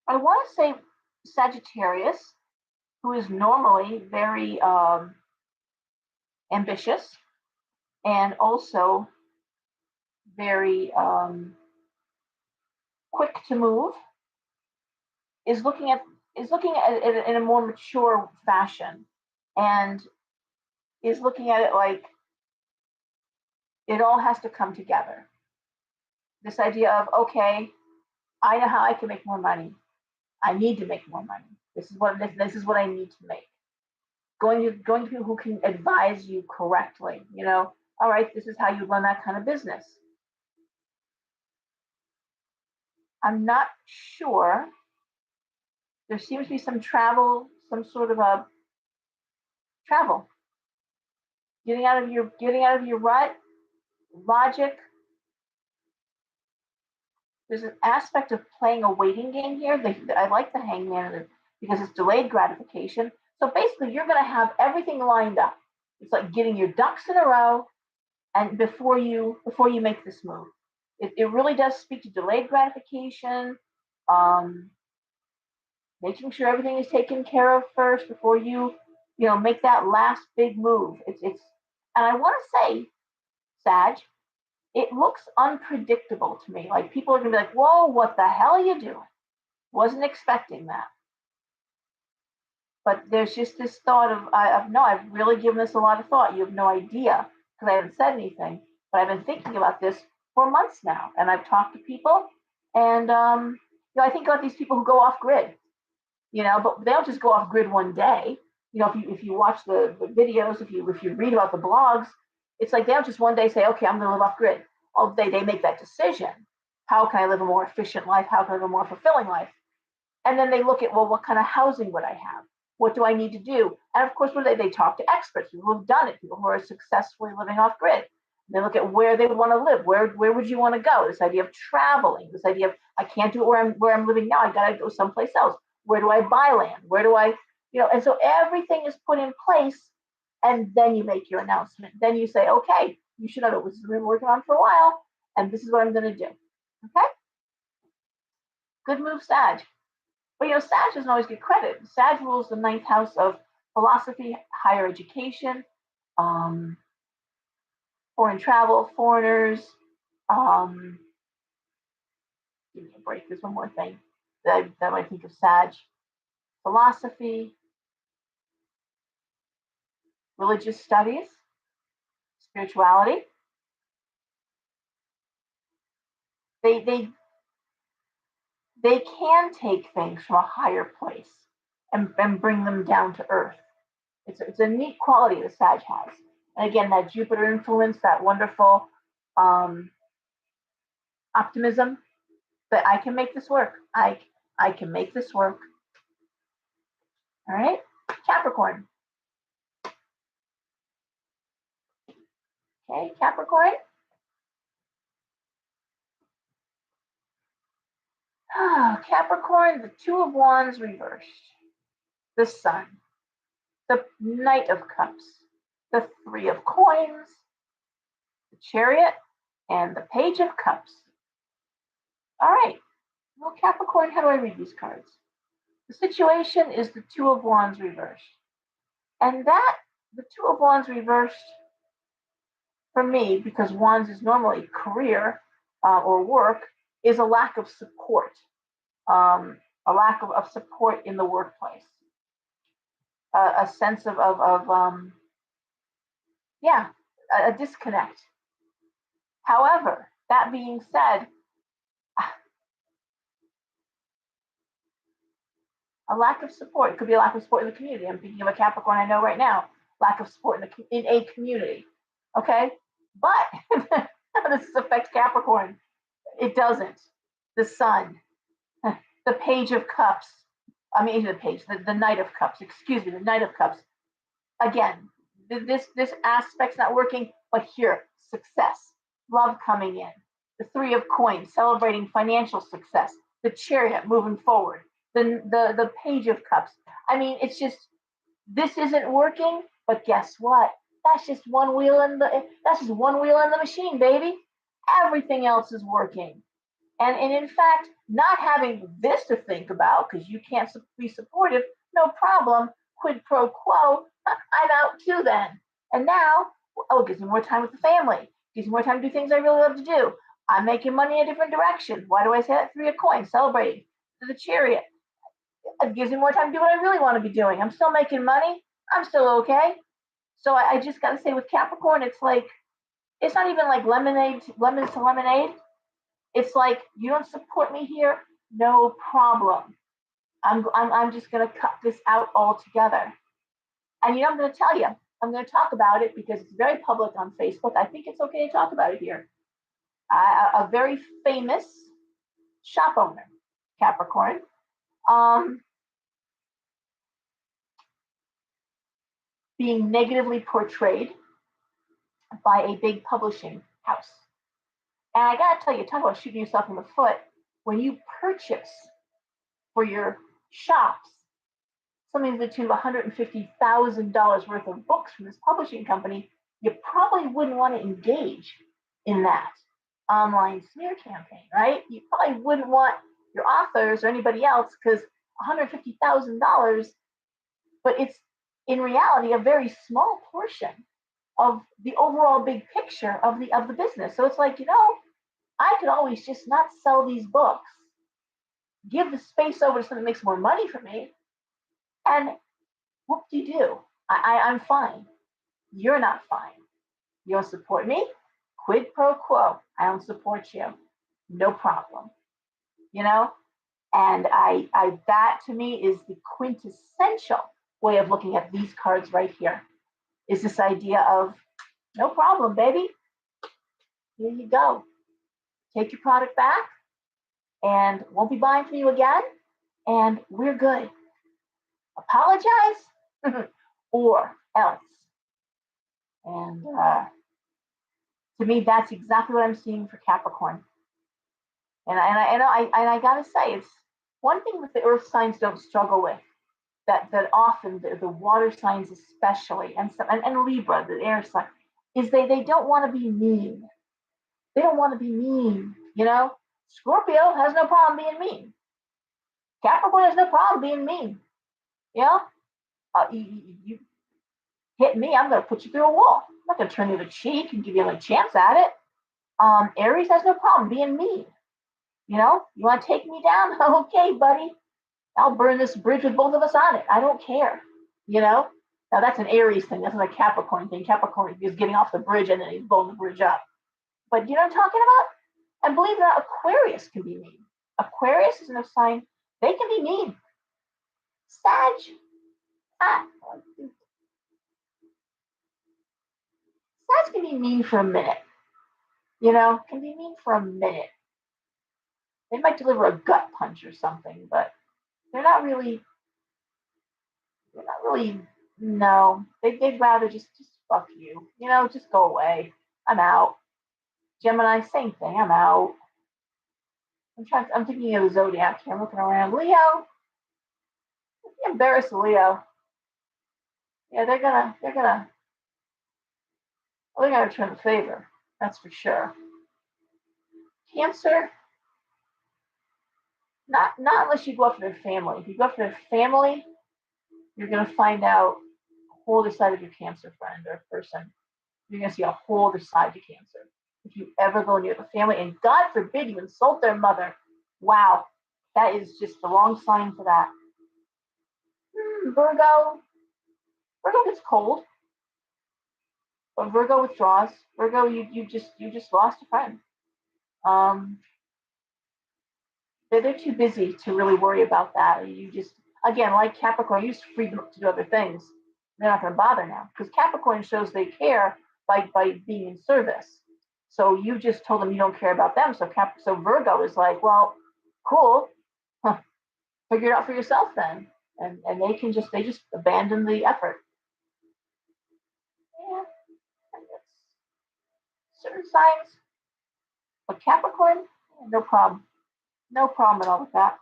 I want to say Sagittarius, who is normally very ambitious and also very quick to move, is looking at it in a more mature fashion, and is looking at it like it all has to come together. This idea of, okay, I know how I can make more money. I need to make more money. This is what I need to make. Going to people who can advise you correctly. All right, this is how you run that kind of business. I'm not sure. There seems to be some travel, some sort of a travel. getting out of your rut, logic. There's an aspect of playing a waiting game here. I like the hangman because it's delayed gratification. So basically, you're going to have everything lined up. It's like getting your ducks in a row, and before you make this move, it really does speak to delayed gratification, um, making sure everything is taken care of first before you make that last big move. And I want to say, Sag, it looks unpredictable to me. Like people are gonna be like, "Whoa, what the hell are you doing?" Wasn't expecting that. But there's just this thought of no, I've really given this a lot of thought. You have no idea because I haven't said anything, but I've been thinking about this for months now, and I've talked to people, and I think about these people who go off grid, but they don't just go off grid one day. If you watch the videos, if you read about the blogs, it's like they don't just one day say, okay, I'm going to live off grid. All day they make that decision. How can I live a more efficient life? How can I live a more fulfilling life? And then they look at, well, what kind of housing would I have? What do I need to do? And of course, they talk to experts, people who have done it, people who are successfully living off grid. They look at where they would want to live. Where would you want to go? This idea of traveling, this idea of I can't do it where I'm living now. I got to go someplace else. Where do I buy land? Where do I, and so everything is put in place, and then you make your announcement. Then you say, okay, you should know this has been working on for a while, and this is what I'm going to do. Okay? Good move, Sag. But Sag doesn't always get credit. Sag rules the ninth house of philosophy, higher education, foreign travel, foreigners. Give me a break. There's one more thing that I think of Sag. Philosophy, religious studies, spirituality. They can take things from a higher place and bring them down to earth. It's a neat quality that Sag has. And again, that Jupiter influence, that wonderful optimism that I can make this work. I can make this work. All right, Capricorn. Okay, Capricorn. Capricorn, the Two of Wands reversed. The Sun. The Knight of Cups. The Three of Coins. The Chariot. And the Page of Cups. All right. Well, Capricorn, how do I read these cards? The situation is the Two of Wands reversed. And the Two of Wands reversed, for me, because Wands is normally career or work, is a lack of support, a lack of support in the workplace, a sense of a disconnect. However, that being said, a lack of support. It could be a lack of support in the community. I'm thinking of a Capricorn I know right now. Lack of support in a community. Okay, but how does this affect Capricorn? It doesn't. The Sun, the Page of Cups. The Knight of Cups. Excuse me, the Knight of Cups. Again, this aspect's not working, but here, success, love coming in. The Three of Coins, celebrating financial success. The Chariot, moving forward. The Page of Cups. It's just this isn't working, but guess what? That's just one wheel in the machine, baby. Everything else is working. And in fact, not having this to think about, because you can't be supportive, no problem, quid pro quo, I'm out too then. And now, it gives me more time with the family, gives me more time to do things I really love to do. I'm making money in a different direction. Why do I say that? Three of Coins, celebrating. To the Chariot. It gives me more time to do what I really want to be doing. I'm still making money. I'm still okay. So I just got to say with Capricorn, it's like, it's not even like lemons to lemonade. It's like, you don't support me here, no problem. I'm just going to cut this out altogether. And I'm going to tell you, I'm going to talk about it because it's very public on Facebook. I think it's okay to talk about it here. A very famous shop owner, Capricorn, being negatively portrayed by a big publishing house. And I gotta tell you, talk about shooting yourself in the foot. When you purchase for your shops something between $150,000 worth of books from this publishing company, you probably wouldn't want to engage in that online smear campaign, right? You probably wouldn't want your authors or anybody else because $150,000, but it's in reality a very small portion of the overall big picture of the business. So it's like, I could always just not sell these books, give the space over to something that makes more money for me, and what do you do? I'm fine. You're not fine. You don't support me? Quid pro quo. I don't support you. No problem. And I that to me is the quintessential way of looking at these cards right here. Is this idea of no problem, baby. Here you go. Take your product back and won't be buying from you again. And we're good. Apologize or else. And to me, that's exactly what I'm seeing for Capricorn. And I gotta say, it's one thing that the earth signs don't struggle with, that often the water signs especially, and Libra, the air sign, is they don't want to be mean. They don't want to be mean, Scorpio has no problem being mean. Capricorn has no problem being mean. You hit me, I'm going to put you through a wall. I'm not going to turn you the cheek and give you a chance at it. Aries has no problem being mean. You want to take me down? Okay, buddy. I'll burn this bridge with both of us on it. I don't care. Now that's an Aries thing. That's not a Capricorn thing. Capricorn is getting off the bridge and then he's blowing the bridge up. But you know what I'm talking about? And believe it or not, Aquarius can be mean. Aquarius is a sign. They can be mean. Sag. Sag can be mean for a minute. Can be mean for a minute. They might deliver a gut punch or something, but they're not really, no. They'd rather just fuck you. Just go away. I'm out. Gemini, same thing. I'm out. I'm thinking of the zodiac here. I'm looking around. Leo. Embarrass Leo. Yeah, they're gonna return the favor. That's for sure. Cancer. Not unless you go after their family. If you go after their family, you're gonna find out a whole other side of your Cancer friend or person. You're gonna see a whole other side to Cancer. If you ever go near the family, and God forbid you insult their mother, wow, that is just the wrong sign for that. Virgo gets cold, but Virgo withdraws. Virgo, you just lost a friend. They're too busy to really worry about that. You just, again, like Capricorn, you just free them up to do other things. They're not going to bother now because Capricorn shows they care by being in service. So you just told them you don't care about them. So Virgo is like, well, cool. Figure it out for yourself then. And they just abandon the effort. Yeah. Certain signs. But Capricorn, no problem. No problem at all with that.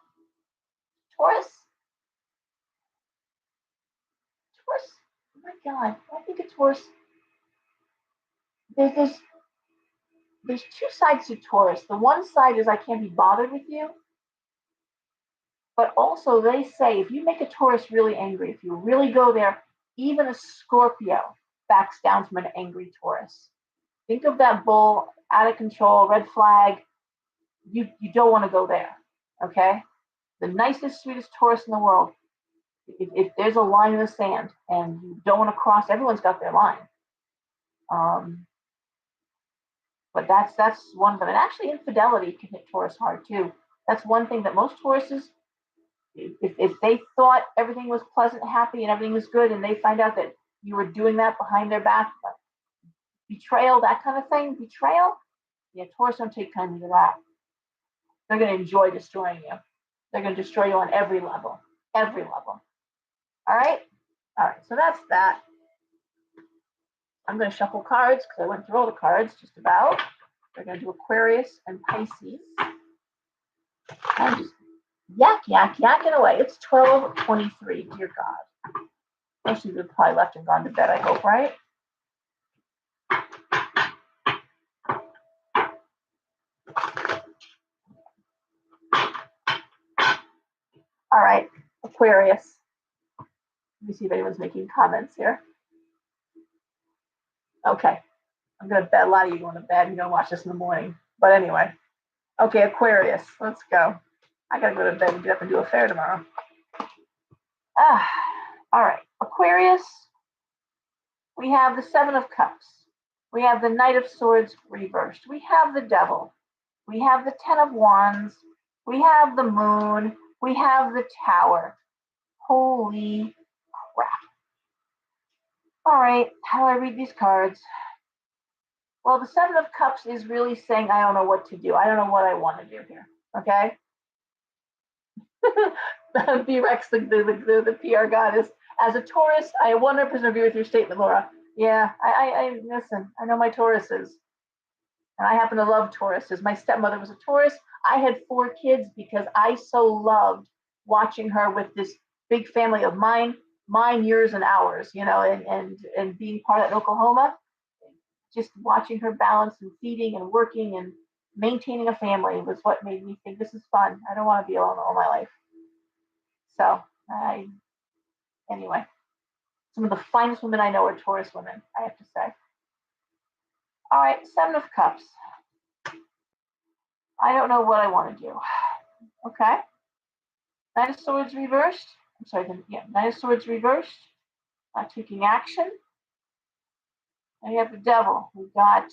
Taurus, oh my God, I think a Taurus, there's two sides to Taurus. The one side is I can't be bothered with you, but also they say if you make a Taurus really angry, if you really go there, even a Scorpio backs down from an angry Taurus. Think of that bull, out of control, red flag. You don't want to go there, okay? The nicest, sweetest Taurus in the world, if there's a line in the sand and you don't want to cross, everyone's got their line. But that's one of them. And actually, infidelity can hit Taurus hard too. That's one thing that most Tauruses, if they thought everything was pleasant, happy, and everything was good, and they find out that you were doing that behind their back, betrayal, that kind of thing, yeah, Taurus don't take kindly to that. They're going to enjoy destroying you. They're going to destroy you on every level. Every level. All right? So that's that. I'm going to shuffle cards because I went through all the cards just about. We're going to do Aquarius and Pisces. I'm just yakking away. It's 12:23. Dear God. Most of you have probably left and gone to bed, I hope, right? All right, Aquarius. Let me see if anyone's making comments here. Okay, I'm going to bet a lot of you going to bed. You're going to watch this in the morning. But anyway, okay, Aquarius, let's go. I got to go to bed and get up and do a fair tomorrow. All right, Aquarius, we have the Seven of Cups. We have the Knight of Swords reversed. We have the Devil. We have the Ten of Wands. We have the Moon. We have the Tower. Holy crap. All right, how do I read these cards? Well, the Seven of Cups is really saying, I don't know what to do. I don't know what I want to do here, okay? B-Rex, the PR goddess. As a Taurus, I 100% agree with your statement, Laura. Yeah, I listen, I know my Tauruses. And I happen to love Tauruses. My stepmother was a Taurus. I had 4 kids because I so loved watching her with this big family of mine, yours, and ours, and being part of Oklahoma. Just watching her balance and feeding and working and maintaining a family was what made me think this is fun. I don't want to be alone all my life. So, anyway, some of the finest women I know are Taurus women, I have to say. All right, Seven of Cups. I don't know what I want to do. Okay. Knight of Swords reversed. I'm sorry, Knight of Swords reversed. Not taking action. And you have the Devil. We've got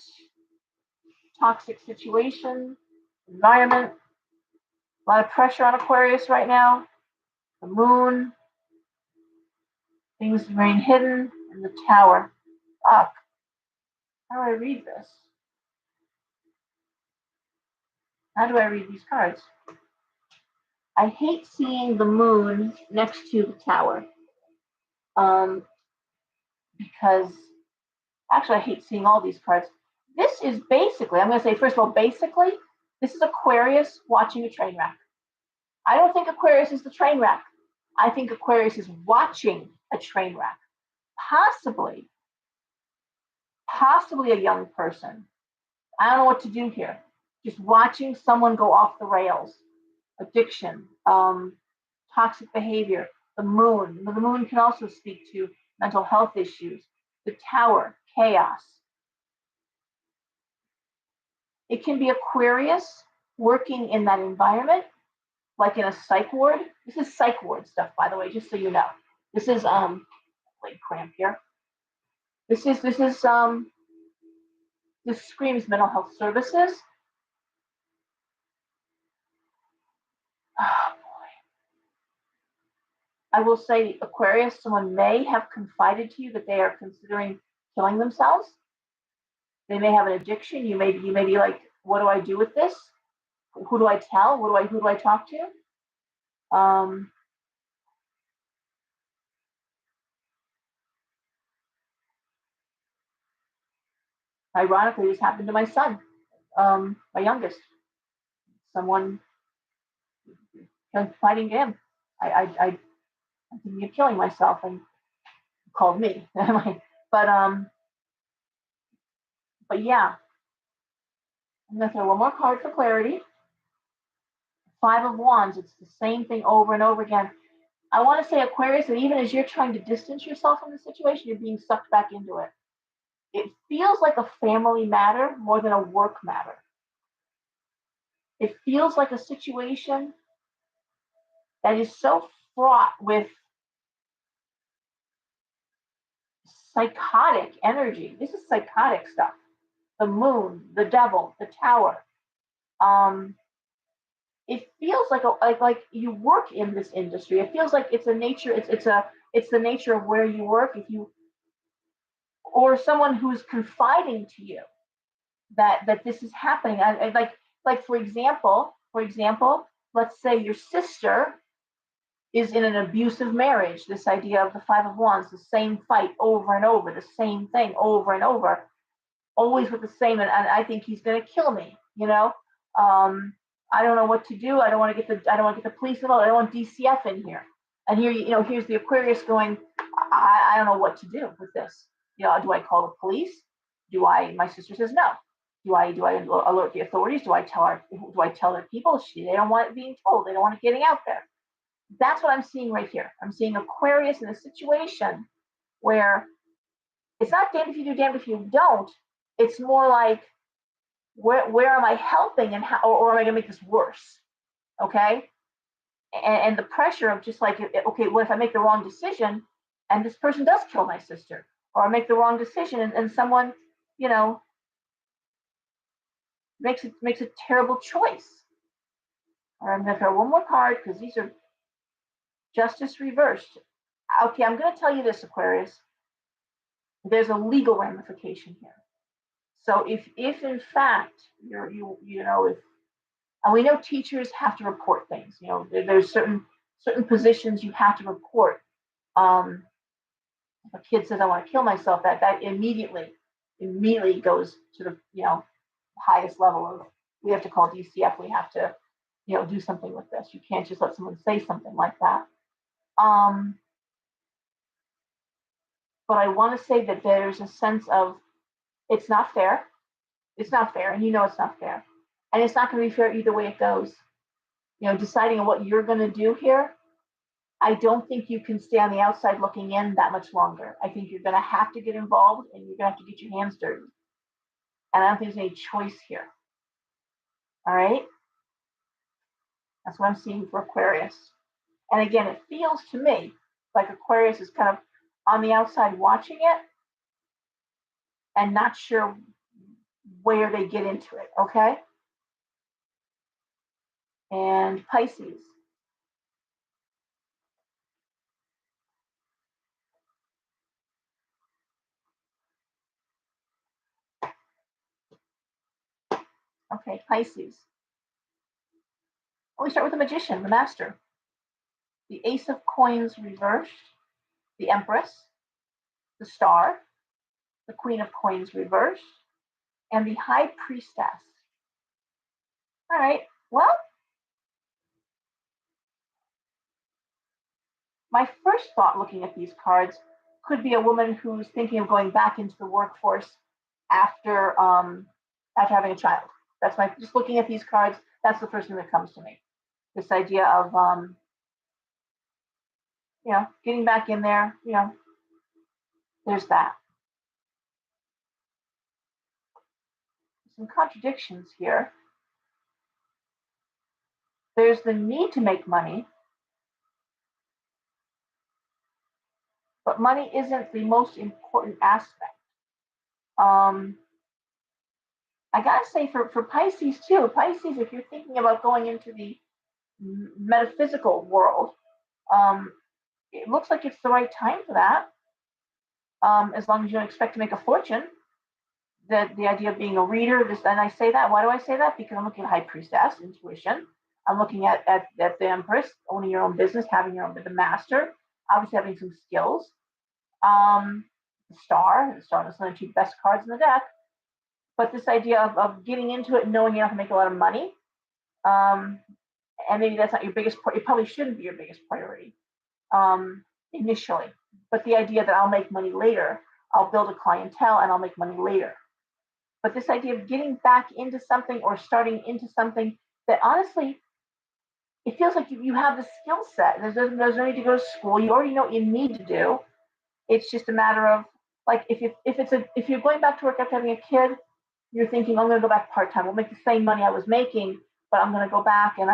toxic situation, environment, a lot of pressure on Aquarius right now. The Moon, things remain hidden, and the Tower. Fuck. How do I read this? How do I read these cards? I hate seeing the Moon next to the Tower. Because actually I hate seeing all these cards. This is basically, I'm going to say, first of all, basically, this is Aquarius watching a train wreck. I don't think Aquarius is the train wreck. I think Aquarius is watching a train wreck. Possibly a young person. I don't know what to do here. Just watching someone go off the rails. Addiction, toxic behavior, the Moon. The Moon can also speak to mental health issues. The Tower, chaos. It can be Aquarius working in that environment, like in a psych ward. This is psych ward stuff, by the way, just so you know. This is leg cramp here. This screams mental health services. Oh boy. I will say, Aquarius, someone may have confided to you that they are considering killing themselves. They may have an addiction. You may be like, what do I do with this? Who do I tell? Who do I talk to? Ironically, this happened to my son, my youngest. Someone fighting him. I'm thinking of killing myself, and called me. but yeah, I'm gonna throw one more card for clarity. 5 of Wands. It's the same thing over and over again. I want to say, Aquarius, that even as you're trying to distance yourself from the situation, you're being sucked back into it. It feels like a family matter more than a work matter. It feels like a situation that is so fraught with psychotic energy. This is psychotic stuff. The Moon, the Devil, the Tower. It feels like you work in this industry. It feels like it's a nature. It's the nature of where you work. If you or someone who's confiding to you that this is happening. Like for example, let's say your sister is in an abusive marriage. This idea of the Five of Wands, the same fight over and over, the same thing over and over, always with the same, and I think he's going to kill me. I don't know what to do. I don't want to get the police involved. I don't want DCF in here. And here, here's the Aquarius going, I don't know what to do with this. Do I call the police? My sister says no. Do I alert the authorities? Do I tell their people? They don't want it being told. They don't want it getting out there. That's what I'm seeing right here. I'm seeing Aquarius in a situation where it's not damned if you do, damned if you don't. It's more like, where am I helping, and how, or am I going to make this worse? Okay. And the pressure of just like, okay, what if I make the wrong decision and this person does kill my sister, or I make the wrong decision and someone, makes a terrible choice. All right, I'm going to throw one more card because these are Justice reversed. Okay, I'm going to tell you this, Aquarius. There's a legal ramification here. So if in fact if, and we know teachers have to report things. There's certain positions you have to report. If a kid says I want to kill myself, that immediately goes to the highest level of, we have to call DCF. We have to do something with this. You can't just let someone say something like that. But I want to say that there's a sense of, it's not fair. It's not fair, and it's not fair. And it's not going to be fair either way it goes. Deciding on what you're going to do here, I don't think you can stay on the outside looking in that much longer. I think you're going to have to get involved, and you're going to have to get your hands dirty. And I don't think there's any choice here. All right? That's what I'm seeing for Aquarius. And again, it feels to me like Aquarius is kind of on the outside watching it and not sure where they get into it, okay? And Pisces. Okay, Pisces. We start with the Magician, the Master. The Ace of Coins reversed, the Empress, the Star, the Queen of Coins reversed, and the High Priestess. All right, well, my first thought looking at these cards could be a woman who's thinking of going back into the workforce after having a child. That's just looking at these cards, that's the first thing that comes to me. This idea of getting back in there, there's that. Some contradictions here. There's the need to make money, but money isn't the most important aspect. I gotta say for Pisces too, Pisces, if you're thinking about going into the metaphysical world, it looks like it's the right time for that. As long as you don't expect to make a fortune. The idea of being a reader, and I say that, why do I say that? Because I'm looking at High Priestess, intuition. I'm looking at the Empress, owning your own business, having your own, the Master, obviously having some skills. The Star is one of the two best cards in the deck. But this idea of getting into it, knowing you're not gonna make a lot of money, and maybe that's not your biggest, it probably shouldn't be your biggest priority initially. But the idea that I'll make money later, I'll build a clientele and I'll make money later. But this idea of getting back into something or starting into something that honestly, it feels like you have the skill set. There's no need to go to school. You already know what you need to do. It's just a matter of, like, if you're going back to work after having a kid, you're thinking, I'm going to go back part-time. I'll make the same money I was making, but I'm going to go back and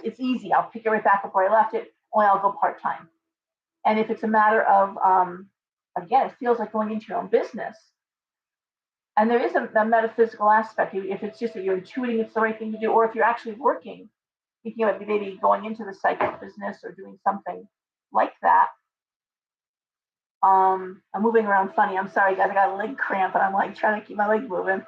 it's easy. I'll pick it right back up where I left it, only I'll go part-time. And if it's a matter of, again, it feels like going into your own business. And there is a metaphysical aspect. If it's just that you're intuiting it's the right thing to do, or if you're actually working, thinking about maybe going into the psychic business or doing something like that. I'm moving around funny. I'm sorry, guys. I got a leg cramp, and I'm like trying to keep my leg moving.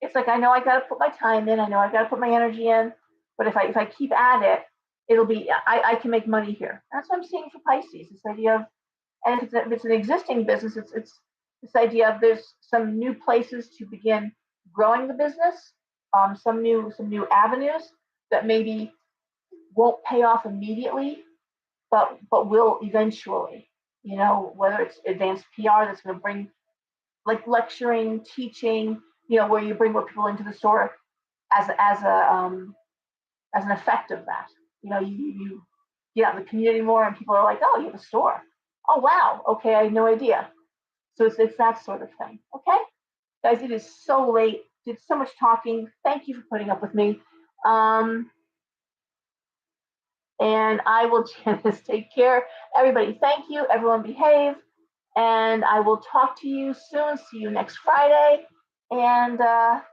It's like I know I got to put my time in. I know I got to put my energy in. But if I keep at it, it'll be I can make money here. That's what I'm seeing for Pisces. This idea of, and if it's an existing business, it's this idea of there's some new places to begin growing the business, some new avenues that maybe won't pay off immediately, but will eventually. You know, whether it's advanced PR that's going to bring, like lecturing, teaching, you know, where you bring more people into the store as an effect of that. You know, you get out in the community more, and people are like, "Oh, you have a store. Oh, wow. Okay, I had no idea." So it's that sort of thing. Okay, guys, it is so late. Did so much talking. Thank you for putting up with me. Um, and I will just take care. Everybody, thank you. Everyone, behave. And I will talk to you soon. See you next Friday. And bye.